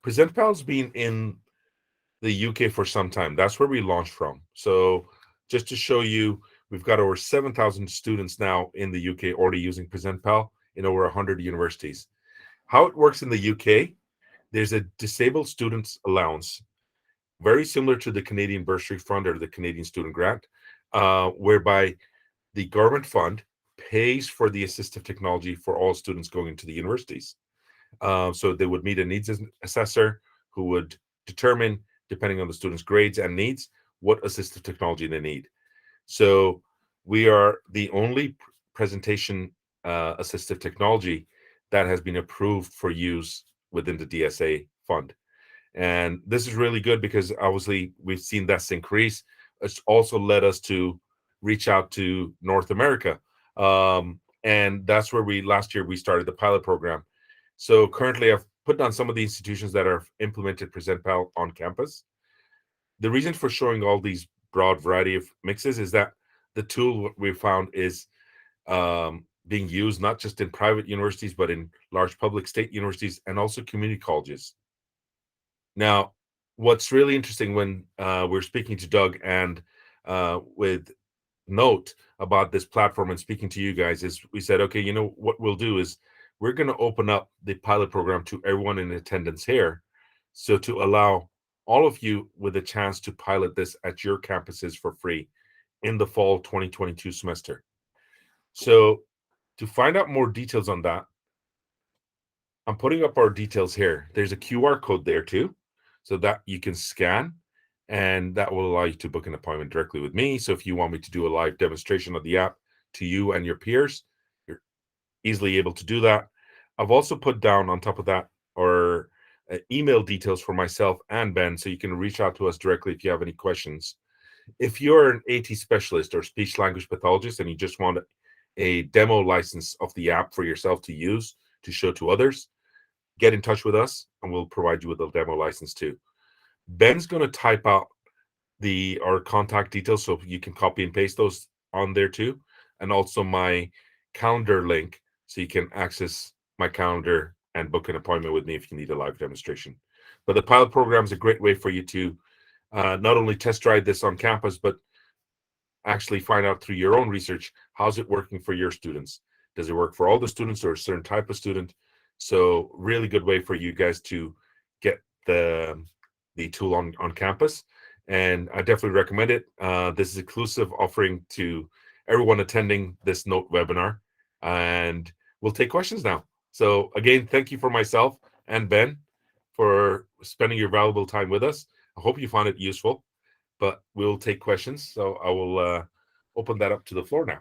PresentPal's been in the UK for some time. That's where we launched from. So just to show you, we've got over 7,000 students now in the UK already using PresentPal in over 100 universities. How it works in the UK, there's a disabled students allowance, very similar to the Canadian Bursary Fund or the Canadian Student Grant, whereby the government fund pays for the assistive technology for all students going into the universities. So they would meet a needs assessor who would determine, depending on the student's grades and needs, what assistive technology they need. So we are the only presentation assistive technology that has been approved for use within the DSA fund. And this is really good because obviously we've seen this increase. It's also led us to reach out to North America. And that's where last year we started the pilot program. So currently I've put down some of the institutions that are implemented PresentPal on campus. the reason for showing all these broad variety of mixes is that the tool, what we found, is being used not just in private universities, but in large public state universities and also community colleges. Now, what's really interesting when we're speaking to Doug and with N.O.A.T about this platform and speaking to you guys is we said, okay, you know what we'll do is we're going to open up the pilot program to everyone in attendance here. So to allow all of you with a chance to pilot this at your campuses for free in the fall 2022 semester. So to find out more details on that, I'm putting up our details here. There's a QR code there too, so that you can scan, and that will allow you to book an appointment directly with me. So if you want me to do a live demonstration of the app to you and your peers, you're easily able to do that. I've also put down on top of that our email details for myself and Ben, so you can reach out to us directly if you have any questions. If you're an AT specialist or speech language pathologist and you just want a demo license of the app for yourself to use to show to others, get in touch with us and we'll provide you with a demo license too. Ben's going to type out our contact details so you can copy and paste those on there too, and also my calendar link so you can access my calendar and book an appointment with me if you need a live demonstration. But the pilot program is a great way for you to not only test drive this on campus, but actually find out through your own research, how's it working for your students? Does it work for all the students or a certain type of student? So really good way for you guys to get the tool on campus. And I definitely recommend it. This is exclusive offering to everyone attending this N.O.A.T webinar. And we'll take questions now. So again, thank you for myself and Ben for spending your valuable time with us. I hope you found it useful, but we'll take questions. So I will open that up to the floor now.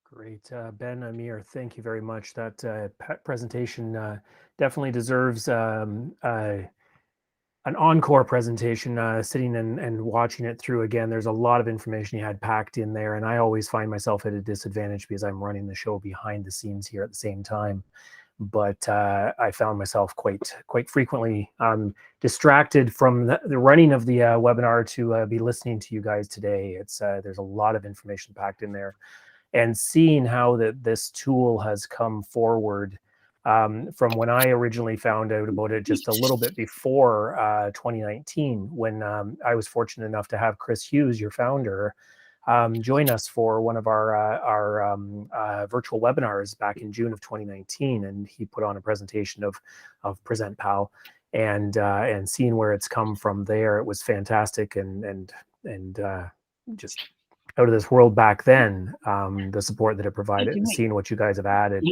Great. Ben, Amer, thank you very much. That presentation definitely deserves an encore presentation, sitting and watching it through again. There's a lot of information you had packed in there, and I always find myself at a disadvantage because I'm running the show behind the scenes here at the same time. But I found myself quite frequently distracted from the running of the webinar to be listening to you guys today. There's a lot of information packed in there. And seeing how this tool has come forward from when I originally found out about it just a little bit before 2019, when I was fortunate enough to have Chris Hughes, your founder, join us for one of our virtual webinars back in June of 2019, and he put on a presentation of Present Pal, and seeing where it's come from there, it was fantastic and just out of this world back then. The support that it provided, and seeing what you guys have added,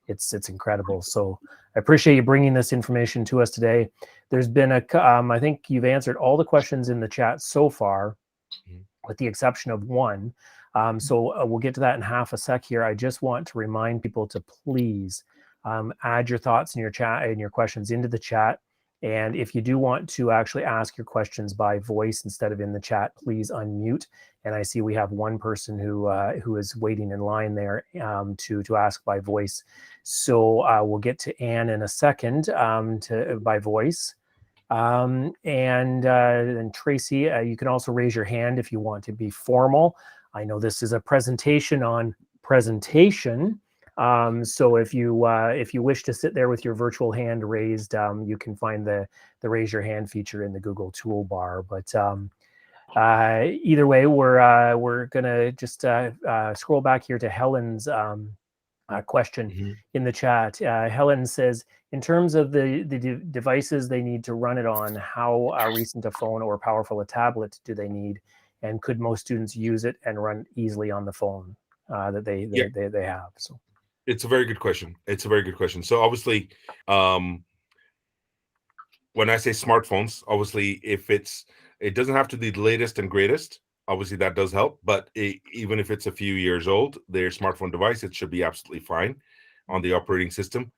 it's incredible. So I appreciate you bringing this information to us today. There's been I think you've answered all the questions in the chat so far, with the exception of one. So we'll get to that in half a sec here. I just want to remind people to please add your thoughts in your chat and your questions into the chat. And if you do want to actually ask your questions by voice instead of in the chat, please unmute. And I see we have one person who is waiting in line there to ask by voice. So we'll get to Anne in a second by voice. And Tracy, you can also raise your hand if you want to be formal. I know this is a presentation on presentation. So if you wish to sit there with your virtual hand raised, you can find the raise your hand feature in the Google toolbar. But either way, we're gonna just scroll back here to Helen's question in the chat. Helen says, in terms of the devices they need to run it on, how recent a phone or powerful a tablet do they need, and could most students use it and run easily on the phone that they have? So. It's a very good question. So obviously, when I say smartphones, obviously, if it doesn't have to be the latest and greatest. Obviously, that does help. But even if it's a few years old, their smartphone device, it should be absolutely fine on the operating system.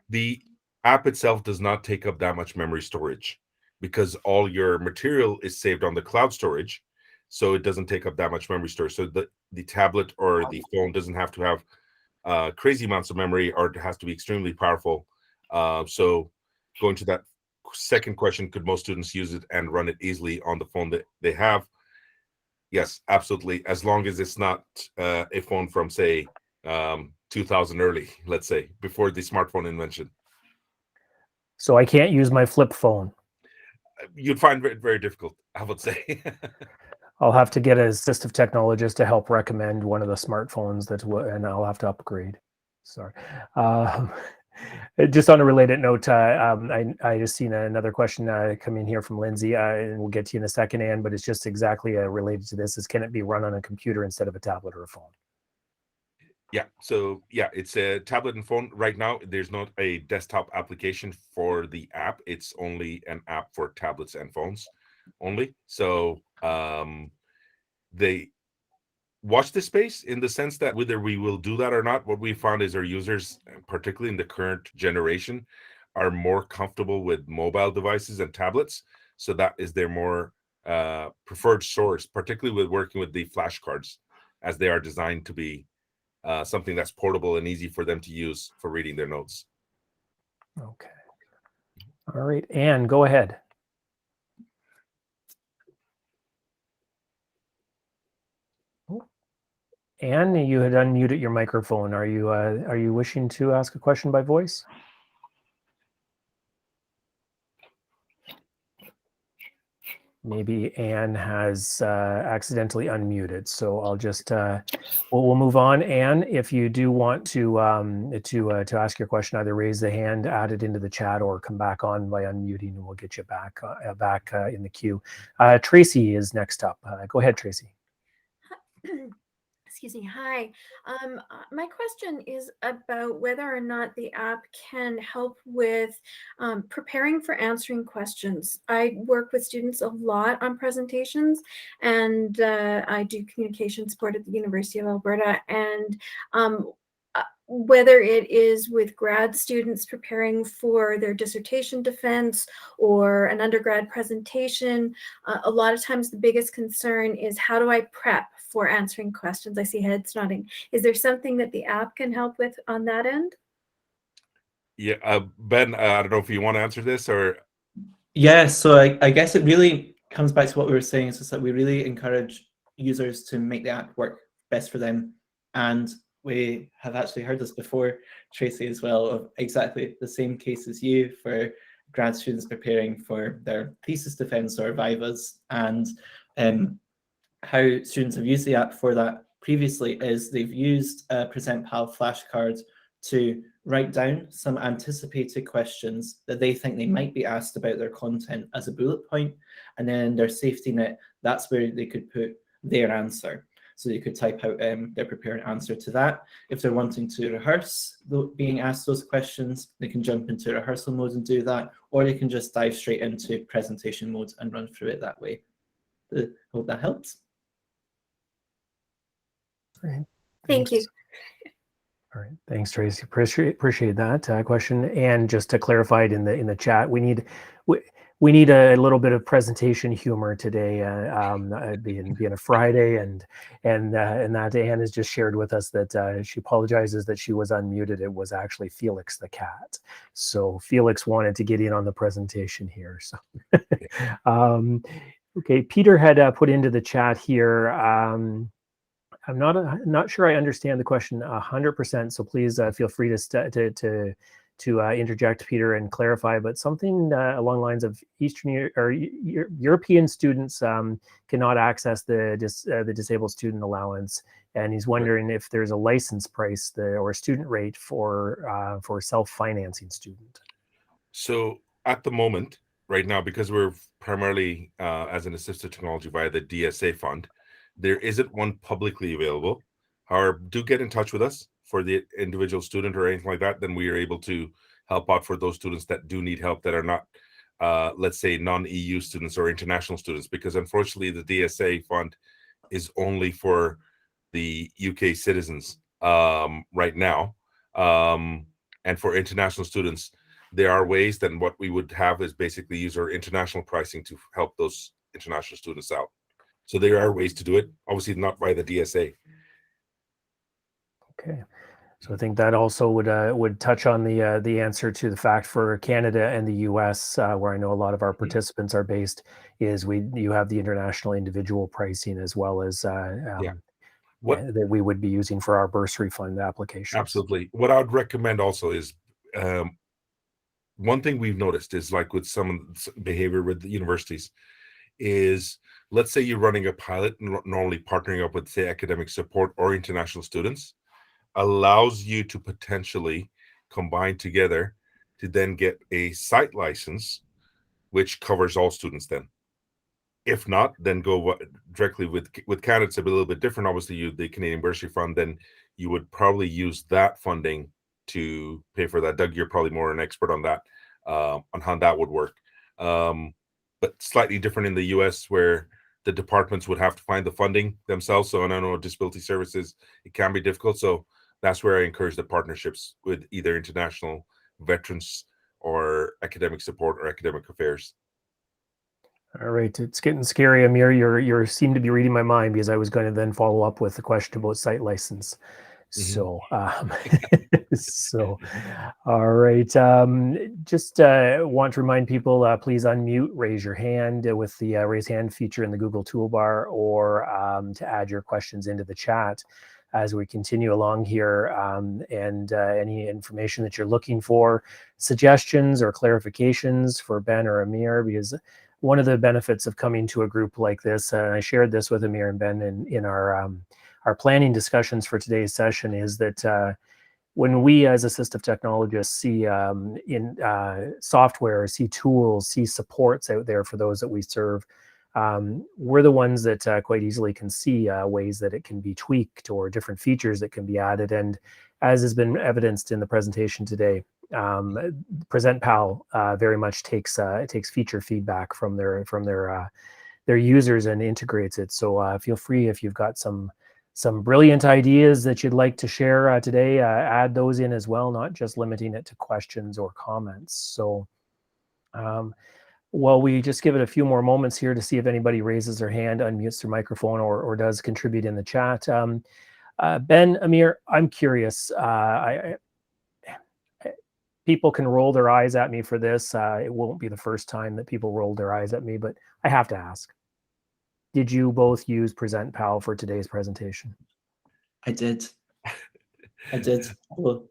The app itself does not take up that much memory storage because all your material is saved on the cloud storage. So it doesn't take up that much memory storage. So the tablet or the phone doesn't have to have crazy amounts of memory, or it has to be extremely powerful. So going to that second question, could most students use it and run it easily on the phone that they have? Yes, absolutely. As long as it's not a phone from, say, 2000 early, let's say, before the smartphone invention. So I can't use my flip phone. You'd find it very difficult, I would say. I'll have to get an assistive technologist to help recommend one of the smartphones and I'll have to upgrade. Sorry. Just on a related note, I just seen another question come in here from Lindsay, and we'll get to you in a second, Anne, but it's just exactly related to this, is can it be run on a computer instead of a tablet or a phone? Yeah, so yeah, it's a tablet and phone. Right now, there's not a desktop application for the app. It's only an app for tablets and phones only. So they watch the space in the sense that whether we will do that or not, what we found is our users, particularly in the current generation, are more comfortable with mobile devices and tablets. So that is their more preferred source, particularly with working with the flashcards, as they are designed to be something that's portable and easy for them to use for reading their notes. Okay. All right, Anne, go ahead. Anne, you had unmuted your microphone. Are you wishing to ask a question by voice? Maybe Anne has accidentally unmuted. So I'll just we'll move on. Anne, if you do want to ask your question, either raise the hand, add it into the chat, or come back on by unmuting, and we'll get you back in the queue. Tracy is next up. Go ahead, Tracy. Excuse me. Hi. My question is about whether or not the app can help with preparing for answering questions. I work with students a lot on presentations, and I do communication support at the University of Alberta. And whether it is with grad students preparing for their dissertation defense or an undergrad presentation, a lot of times the biggest concern is, how do I prep for answering questions? I see heads nodding. Is there something that the app can help with on that end? Yeah, Ben, I don't know if you want to answer this or. Yeah, so I guess it really comes back to what we were saying. It's just that we really encourage users to make the app work best for them. And we have actually heard this before, Tracy, as well, of exactly the same case as you for grad students preparing for their thesis defense or vivas. And how students have used the app for that previously is they've used PresentPal flashcards to write down some anticipated questions that they think they might be asked about their content as a bullet point, and then their safety net, that's where they could put their answer. So you could type out their prepared answer to that. If they're wanting to rehearse being asked those questions, they can jump into rehearsal mode and do that, or they can just dive straight into presentation mode and run through it that way. I hope that helps. Great. Thank you. All right, thanks, Tracy. Appreciate that question. And just to clarify it in the chat, we need a little bit of presentation humor today, being a Friday, and that Anne has just shared with us that she apologizes that she was unmuted. It was actually Felix the cat. So Felix wanted to get in on the presentation here. So, okay, Peter had put into the chat here. I'm not sure I understand the question 100%, so please feel free to interject, Peter, and clarify. But something along the lines of European students cannot access the disabled student allowance, and he's wondering if there's a license price or a student rate for self-financing student. So at the moment, right now, because we're primarily as an assistive technology via the DSA fund, there isn't one publicly available. However, do get in touch with us for the individual student or anything like that. Then we are able to help out for those students that do need help that are not, let's say, non-EU students or international students, because unfortunately the DSA fund is only for the UK citizens right now. And for international students, there are ways. Then what we would have is basically use our international pricing to help those international students out. So there are ways to do it, obviously not by the DSA. Okay. So I think that also would touch on the answer to the fact for Canada and the U.S., where I know a lot of our participants are based, is you have the international individual pricing as well as that we would be using for our bursary fund applications. Absolutely. What I would recommend also is one thing we've noticed is, like with some behavior with the universities, is let's say you're running a pilot, normally partnering up with, say, academic support or international students, allows you to potentially combine together to then get a site license, which covers all students then. If not, then go directly with Canada. It's a little bit different. Obviously, the Canadian Bursary Fund, then you would probably use that funding to pay for that. Doug, you're probably more an expert on that, on how that would work. But slightly different in the US, where the departments would have to find the funding themselves. So, and I know disability services, it can be difficult. So that's where I encourage the partnerships with either international veterans or academic support or academic affairs. All right, it's getting scary, Amer. You seem to be reading my mind, because I was going to then follow up with the question about site license. So, all right. Just want to remind people, please unmute, raise your hand with the raise hand feature in the Google toolbar, or to add your questions into the chat as we continue along here, and any information that you're looking for, suggestions or clarifications for Ben or Amer, because one of the benefits of coming to a group like this, and I shared this with Amer and Ben in our planning discussions for today's session, is that when we as assistive technologists see in software, see tools, see supports out there for those that we serve, we're the ones that quite easily can see ways that it can be tweaked or different features that can be added. And as has been evidenced in the presentation today, PresentPal very much takes feature feedback from their users and integrates it. So feel free, if you've got some brilliant ideas that you'd like to share today, add those in as well, not just limiting it to questions or comments. So while we just give it a few more moments here to see if anybody raises their hand, unmutes their microphone, or does contribute in the chat. Ben, Amer, I'm curious. People can roll their eyes at me for this. It won't be the first time that people roll their eyes at me, but I have to ask. Did you both use PresentPal for today's presentation? I did. I did.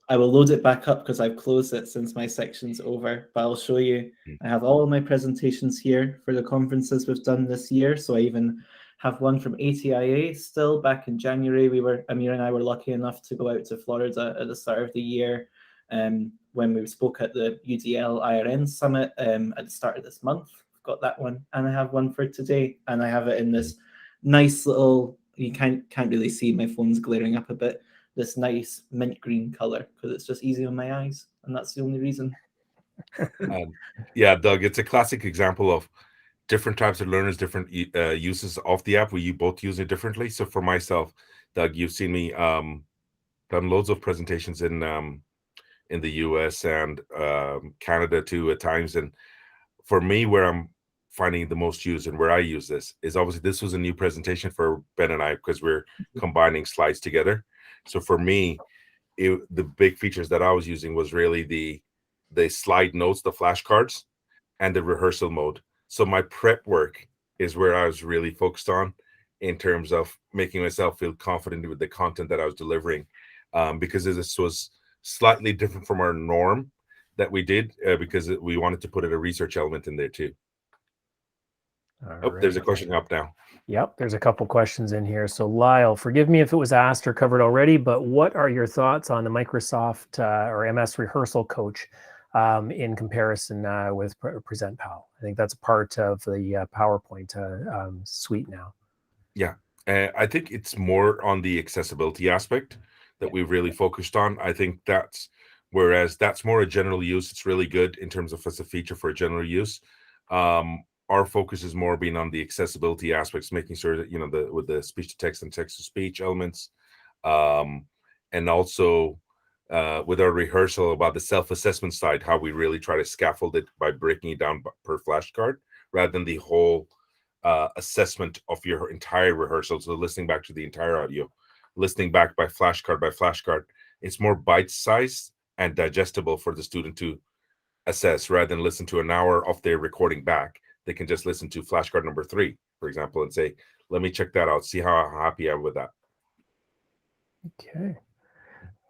I will load it back up because I've closed it since my section's over, but I'll show you. I have all of my presentations here for the conferences we've done this year. So I even have one from ATIA still back in January. Amer and I were lucky enough to go out to Florida at the start of the year, when we spoke at the UDL IRN Summit at the start of this month. I've got that one, and I have one for today, and I have it in this nice little, you can't really see, my phone's glaring up a bit, this nice mint green color, because it's just easy on my eyes, and that's the only reason. Yeah, Doug, it's a classic example of different types of learners, different uses of the app, where you both use it differently. So for myself, Doug, you've seen me done loads of presentations in the US and Canada too at times. And for me, where I'm finding the most use and where I use this is, obviously this was a new presentation for Ben and I, because we're combining slides together. So for me, the big features that I was using was really the slide notes, the flashcards, and the rehearsal mode. So my prep work is where I was really focused on, in terms of making myself feel confident with the content that I was delivering, because this was slightly different from our norm that we did, because we wanted to put a research element in there too. Right. There's a question up now. Yep, there's a couple questions in here. So Lyle, forgive me if it was asked or covered already, but what are your thoughts on the Microsoft or MS Rehearsal Coach in comparison with PresentPal? I think that's a part of the PowerPoint suite now. Yeah, I think it's more on the accessibility aspect that we've really focused on. I think whereas that's more a general use, it's really good in terms of as a feature for a general use. Our focus is more being on the accessibility aspects, making sure that, with the speech to text and text to speech elements, and also with our rehearsal about the self-assessment side, how we really try to scaffold it by breaking it down per flashcard rather than the whole assessment of your entire rehearsal. So listening back to the entire audio, listening back by flashcard, it's more bite-sized and digestible for the student to assess, rather than listen to an hour of their recording back. They can just listen to flashcard number 3, for example, and say, let me check that out, see how happy I am with that. Okay.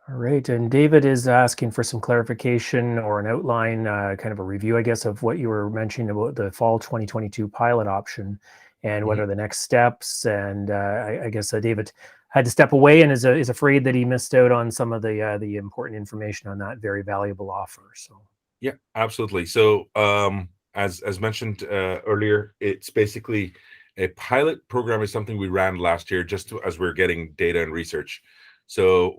All right. And David is asking for some clarification or an outline, kind of a review, I guess, of what you were mentioning about the fall 2022 pilot option and what are the next steps. And I guess David had to step away and is afraid that he missed out on some of the important information on that very valuable offer. So yeah, absolutely. So as mentioned earlier, it's basically a pilot program is something we ran last year just as we're getting data and research. So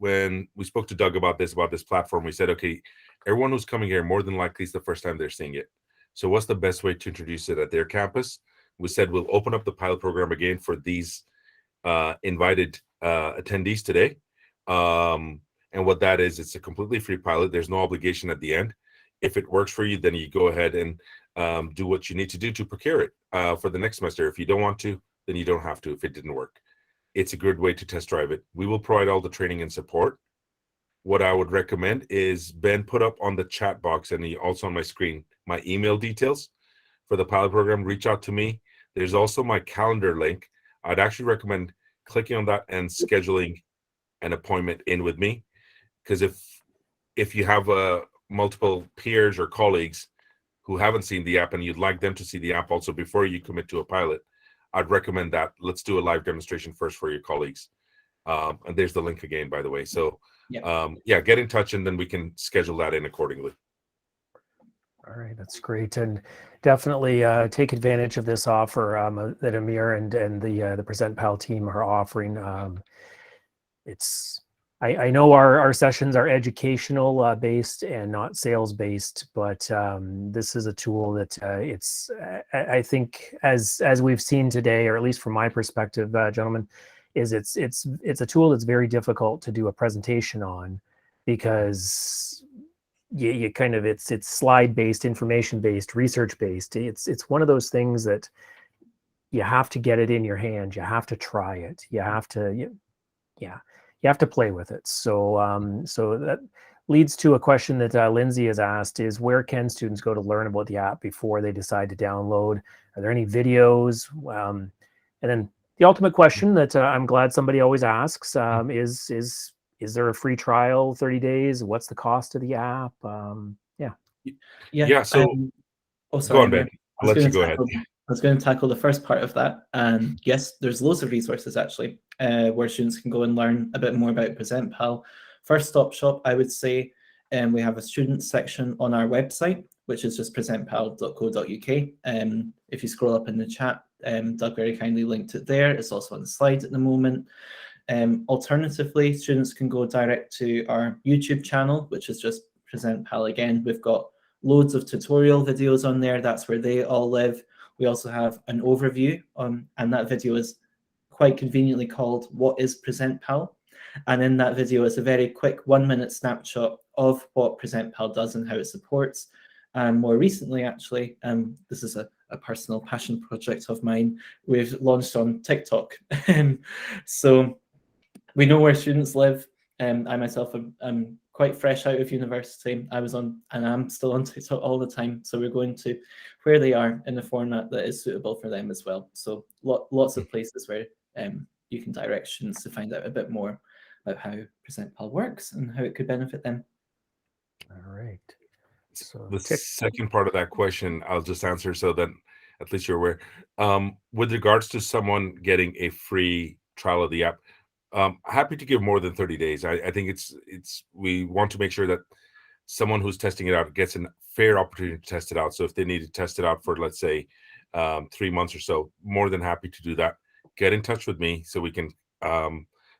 when we spoke to Doug about this platform, we said, okay, everyone who's coming here, more than likely it's the first time they're seeing it. So what's the best way to introduce it at their campus? We said we'll open up the pilot program again for these invited attendees today. And what that is, it's a completely free pilot. There's no obligation at the end. If it works for you, then you go ahead and do what you need to do to procure it for the next semester. If you don't want to, then you don't have to if it didn't work. It's a good way to test drive it. We will provide all the training and support. What I would recommend is Ben put up on the chat box and also on my screen my email details for the pilot program. Reach out to me. There's also my calendar link. I'd actually recommend clicking on that and scheduling an appointment in with me, because if you have multiple peers or colleagues who haven't seen the app and you'd like them to see the app also before you commit to a pilot, I'd recommend that. Let's do a live demonstration first for your colleagues. And there's the link again, by the way. So yeah, get in touch and then we can schedule that in accordingly. all right, that's great. And definitely take advantage of this offer that Amer and the Present Pal team are offering. I know our sessions are educational based and not sales based, but this is a tool that I think as we've seen today, or at least from my perspective, gentlemen, is it's a tool that's very difficult to do a presentation on, because you kind of it's slide based, information based, research based. It's one of those things that you have to get it in your hand, you have to try it, you have to you have to play with it. So so that leads to a question that Lindsay has asked, is where can students go to learn about the app before they decide to download? Are there any videos? And then the ultimate question that I'm glad somebody always asks is there a free trial, 30 days? What's the cost of the app? Yeah. So sorry, go on, Ben. I'll let you go ahead. I was going to tackle the first part of that. And yes, there's loads of resources actually where students can go and learn a bit more about Present Pal. First stop shop, I would say, we have a students section on our website, which is just presentpal.co.uk. If you scroll up in the chat, Doug very kindly linked it there. It's also on the slides at the moment. Alternatively, students can go direct to our YouTube channel, which is just Present Pal again. We've got loads of tutorial videos on there. That's where they all live. We also have an overview, and that video is quite conveniently called What is Present Pal? And in that video, it's a very quick 1-minute snapshot of what Present Pal does and how it supports. And more recently, actually, this is a personal passion project of mine, we've launched on TikTok. So we know where students live. I myself am quite fresh out of university. I was on, and I'm still on TikTok all the time. So we're going to where they are in a format that is suitable for them as well. So lots of places where you can direct students to find out a bit more about how Present Pal works and how it could benefit them. All right. So the second part of that question, I'll just answer so that at least you're aware. With regards to someone getting a free trial of the app, happy to give more than 30 days. I think we want to make sure that someone who's testing it out gets a fair opportunity to test it out. So if they need to test it out for, let's say, 3 months or so, more than happy to do that. Get in touch with me so we can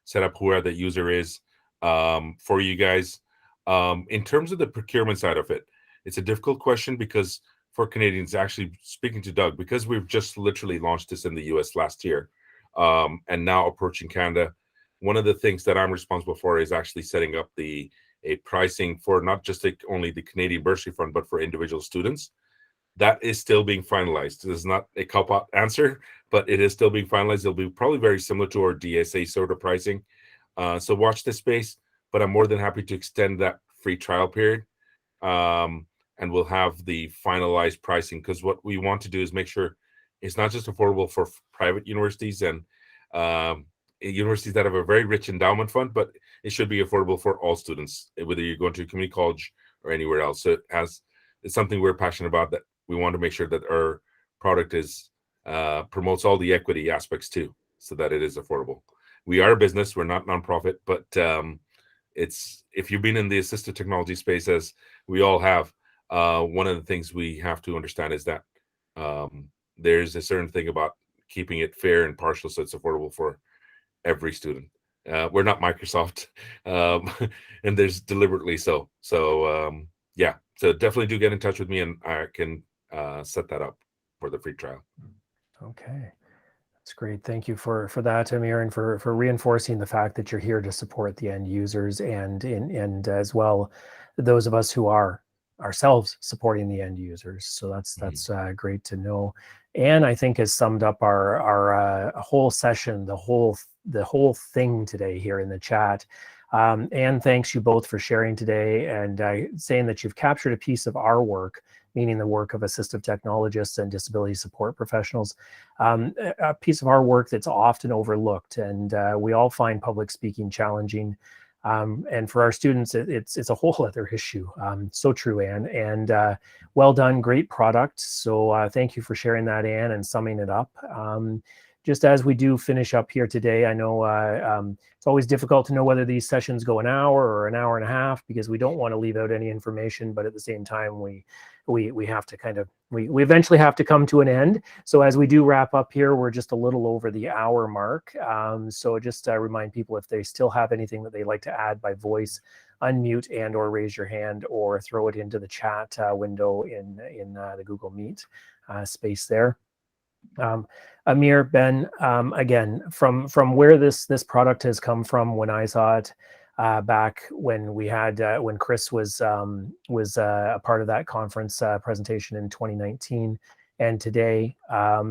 set up whoever the user is for you guys. In terms of the procurement side of it, it's a difficult question because for Canadians, actually speaking to Doug, because we've just literally launched this in the US last year and now approaching Canada, one of the things that I'm responsible for is actually setting up a pricing for not just only the Canadian Bursary Fund, but for individual students. That is still being finalized. This is not a cop-out answer, but it is still being finalized. It'll be probably very similar to our DSA sort of pricing. So watch this space. but I'm more than happy to extend that free trial period. And we'll have the finalized pricing, because what we want to do is make sure it's not just affordable for private universities and universities that have a very rich endowment fund, but it should be affordable for all students, whether you're going to a community college or anywhere else. So it's something we're passionate about, that we want to make sure that our product is promotes all the equity aspects too, so that it is affordable. We are a business, we're not nonprofit, but if you've been in the assistive technology space, as we all have, one of the things we have to understand is that there's a certain thing about keeping it fair and partial, so it's affordable for every student. We're not Microsoft, and there's deliberately so. Yeah, so definitely do get in touch with me, and I can set that up for the free trial. Okay. That's great. Thank you for that, Amer, and for reinforcing the fact that you're here to support the end users and as well those of us who are ourselves supporting the end users. So that's great to know. And I think has summed up our whole session, the whole thing today here in the chat. And thanks you both for sharing today and saying that you've captured a piece of our work, meaning the work of assistive technologists and disability support professionals, a piece of our work that's often overlooked. And we all find public speaking challenging. And for our students, it's a whole other issue. So true, Anne. And well done, great product. So thank you for sharing that, Anne, and summing it up. Just as we do finish up here today, I know it's always difficult to know whether these sessions go an hour or an hour and a half, because we don't want to leave out any information, but at the same time, we have to we eventually have to come to an end. So as we do wrap up here, we're just a little over the hour mark. So just remind people, if they still have anything that they'd like to add by voice, unmute and or raise your hand, or throw it into the chat window in the Google Meet space there. Amer, Ben, again, from where this product has come from, when I saw it back when we had when Chris was a part of that conference presentation in 2019, and today, I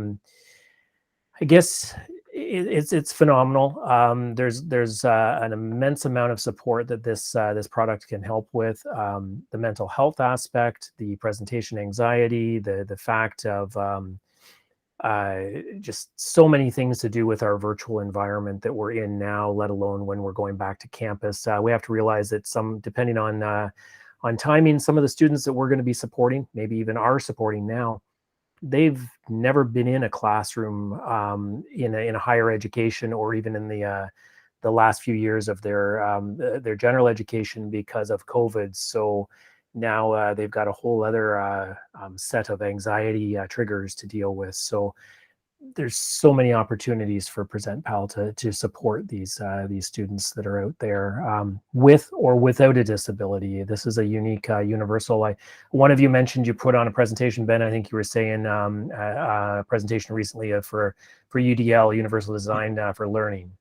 guess it's phenomenal. There's an immense amount of support that this product can help with, the mental health aspect, the presentation anxiety, the fact of just so many things to do with our virtual environment that we're in now, let alone when we're going back to campus. We have to realize that depending on timing, some of the students that we're going to be supporting, maybe even are supporting now, they've never been in a classroom in a higher education, or even in the last few years of their general education because of COVID. So now they've got a whole other set of anxiety triggers to deal with. So there's so many opportunities for PresentPal to support these students that are out there with or without a disability. This is a unique, universal. One of you mentioned you put on a presentation, Ben. I think you were saying a presentation recently for UDL, Universal Design for Learning.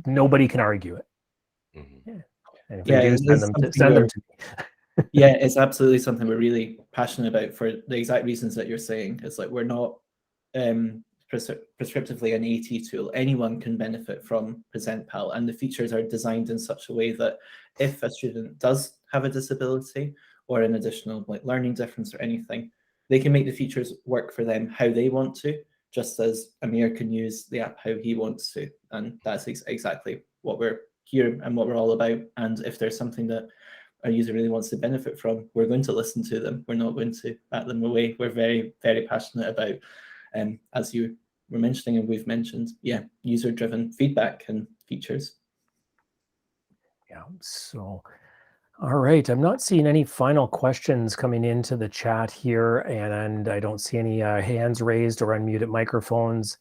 Nobody can argue it. Mm-hmm. Yeah. And if they do, send them to me. Yeah, it's absolutely something we're really passionate about for the exact reasons that you're saying. It's like we're not prescriptively an AT tool. Anyone can benefit from PresentPal, and the features are designed in such a way that if a student does have a disability or an additional learning difference or anything, they can make the features work for them how they want to, just as Amer can use the app how he wants to. And that's exactly what we're here and what we're all about. And if there's something that a user really wants to benefit from, we're going to listen to them. We're not going to bat them away. We're very, very passionate about, as you were mentioning and we've mentioned, user-driven feedback and features. Yeah, so all right, I'm not seeing any final questions coming into the chat here, and I don't see any hands raised or unmuted microphones.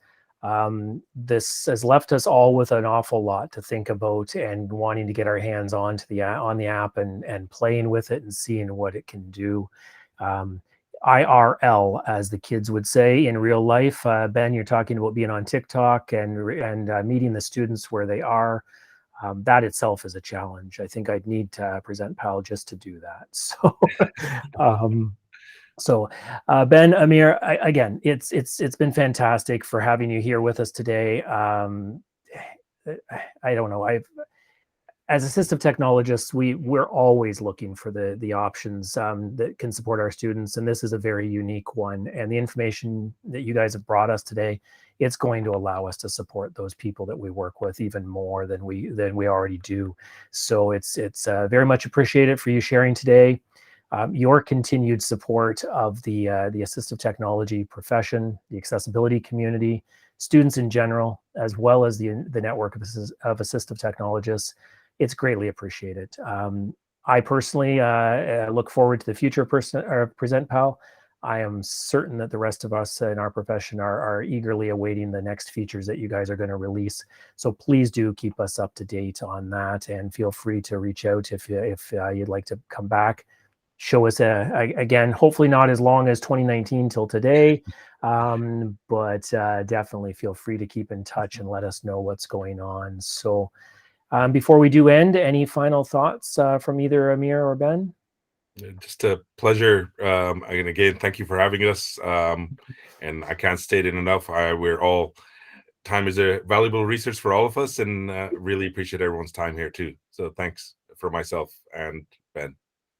This has left us all with an awful lot to think about and wanting to get our hands on the app and playing with it and seeing what it can do. IRL, as the kids would say, in real life. Ben, you're talking about being on TikTok and meeting the students where they are. That itself is a challenge. I think I'd need to PresentPal just to do that. So, Ben, Amer, again, it's been fantastic for having you here with us today. I don't know. As assistive technologists, we're always looking for the options that can support our students, and this is a very unique one. And the information that you guys have brought us today, it's going to allow us to support those people that we work with even more than we already do. So it's very much appreciated for you sharing today. Your continued support of the assistive technology profession, the accessibility community, students in general, as well as the network of assistive technologists. It's greatly appreciated. I personally look forward to the future of PresentPal. I am certain that the rest of us in our profession are eagerly awaiting the next features that you guys are going to release. So please do keep us up to date on that, and feel free to reach out if you'd like to come back. Show us again, hopefully not as long as 2019 till today, but definitely feel free to keep in touch and let us know what's going on. So before we do end, any final thoughts from either Amer or Ben? Just a pleasure. And again, thank you for having us. And I can't state it enough. Time is a valuable resource for all of us, and really appreciate everyone's time here too. So thanks for myself and Ben.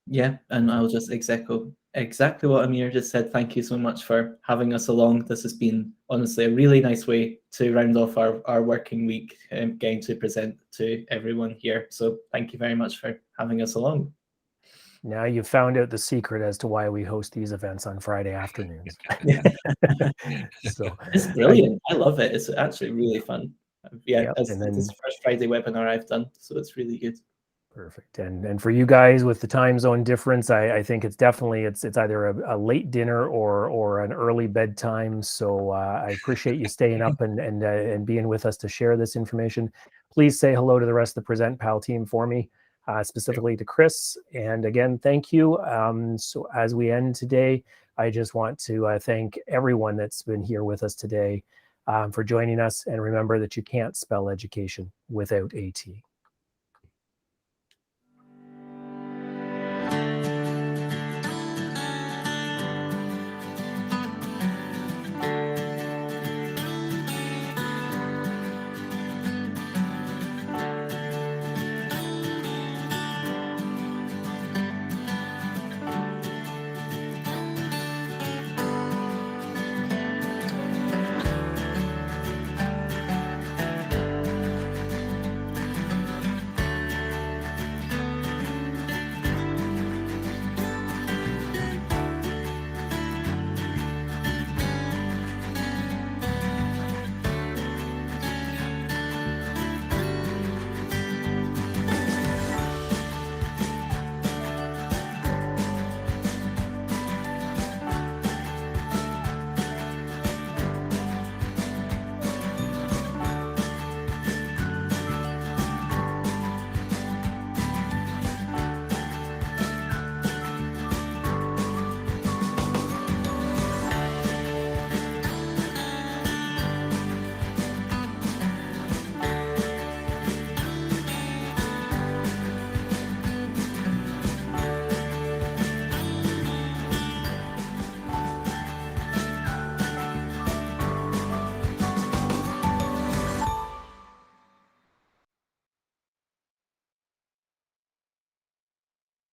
Yeah, and I'll just echo exactly what Amer just said. Thank you so much for having us along. This has been honestly a really nice way to round off our working week, getting to present to everyone here. So thank you very much for having us along. Now you've found out the secret as to why we host these events on Friday afternoons. So it's brilliant. I love it. It's actually really fun. Yeah, yep, it's the first Friday webinar I've done, so it's really good. Perfect. And for you guys with the time zone difference, I think it's definitely it's either a late dinner or an early bedtime. So I appreciate you staying up and being with us to share this information. Please say hello to the rest of the PresentPal team for me, specifically to Chris. And again, thank you. So as we end today, I just want to thank everyone that's been here with us today for joining us. And remember that you can't spell education without AT.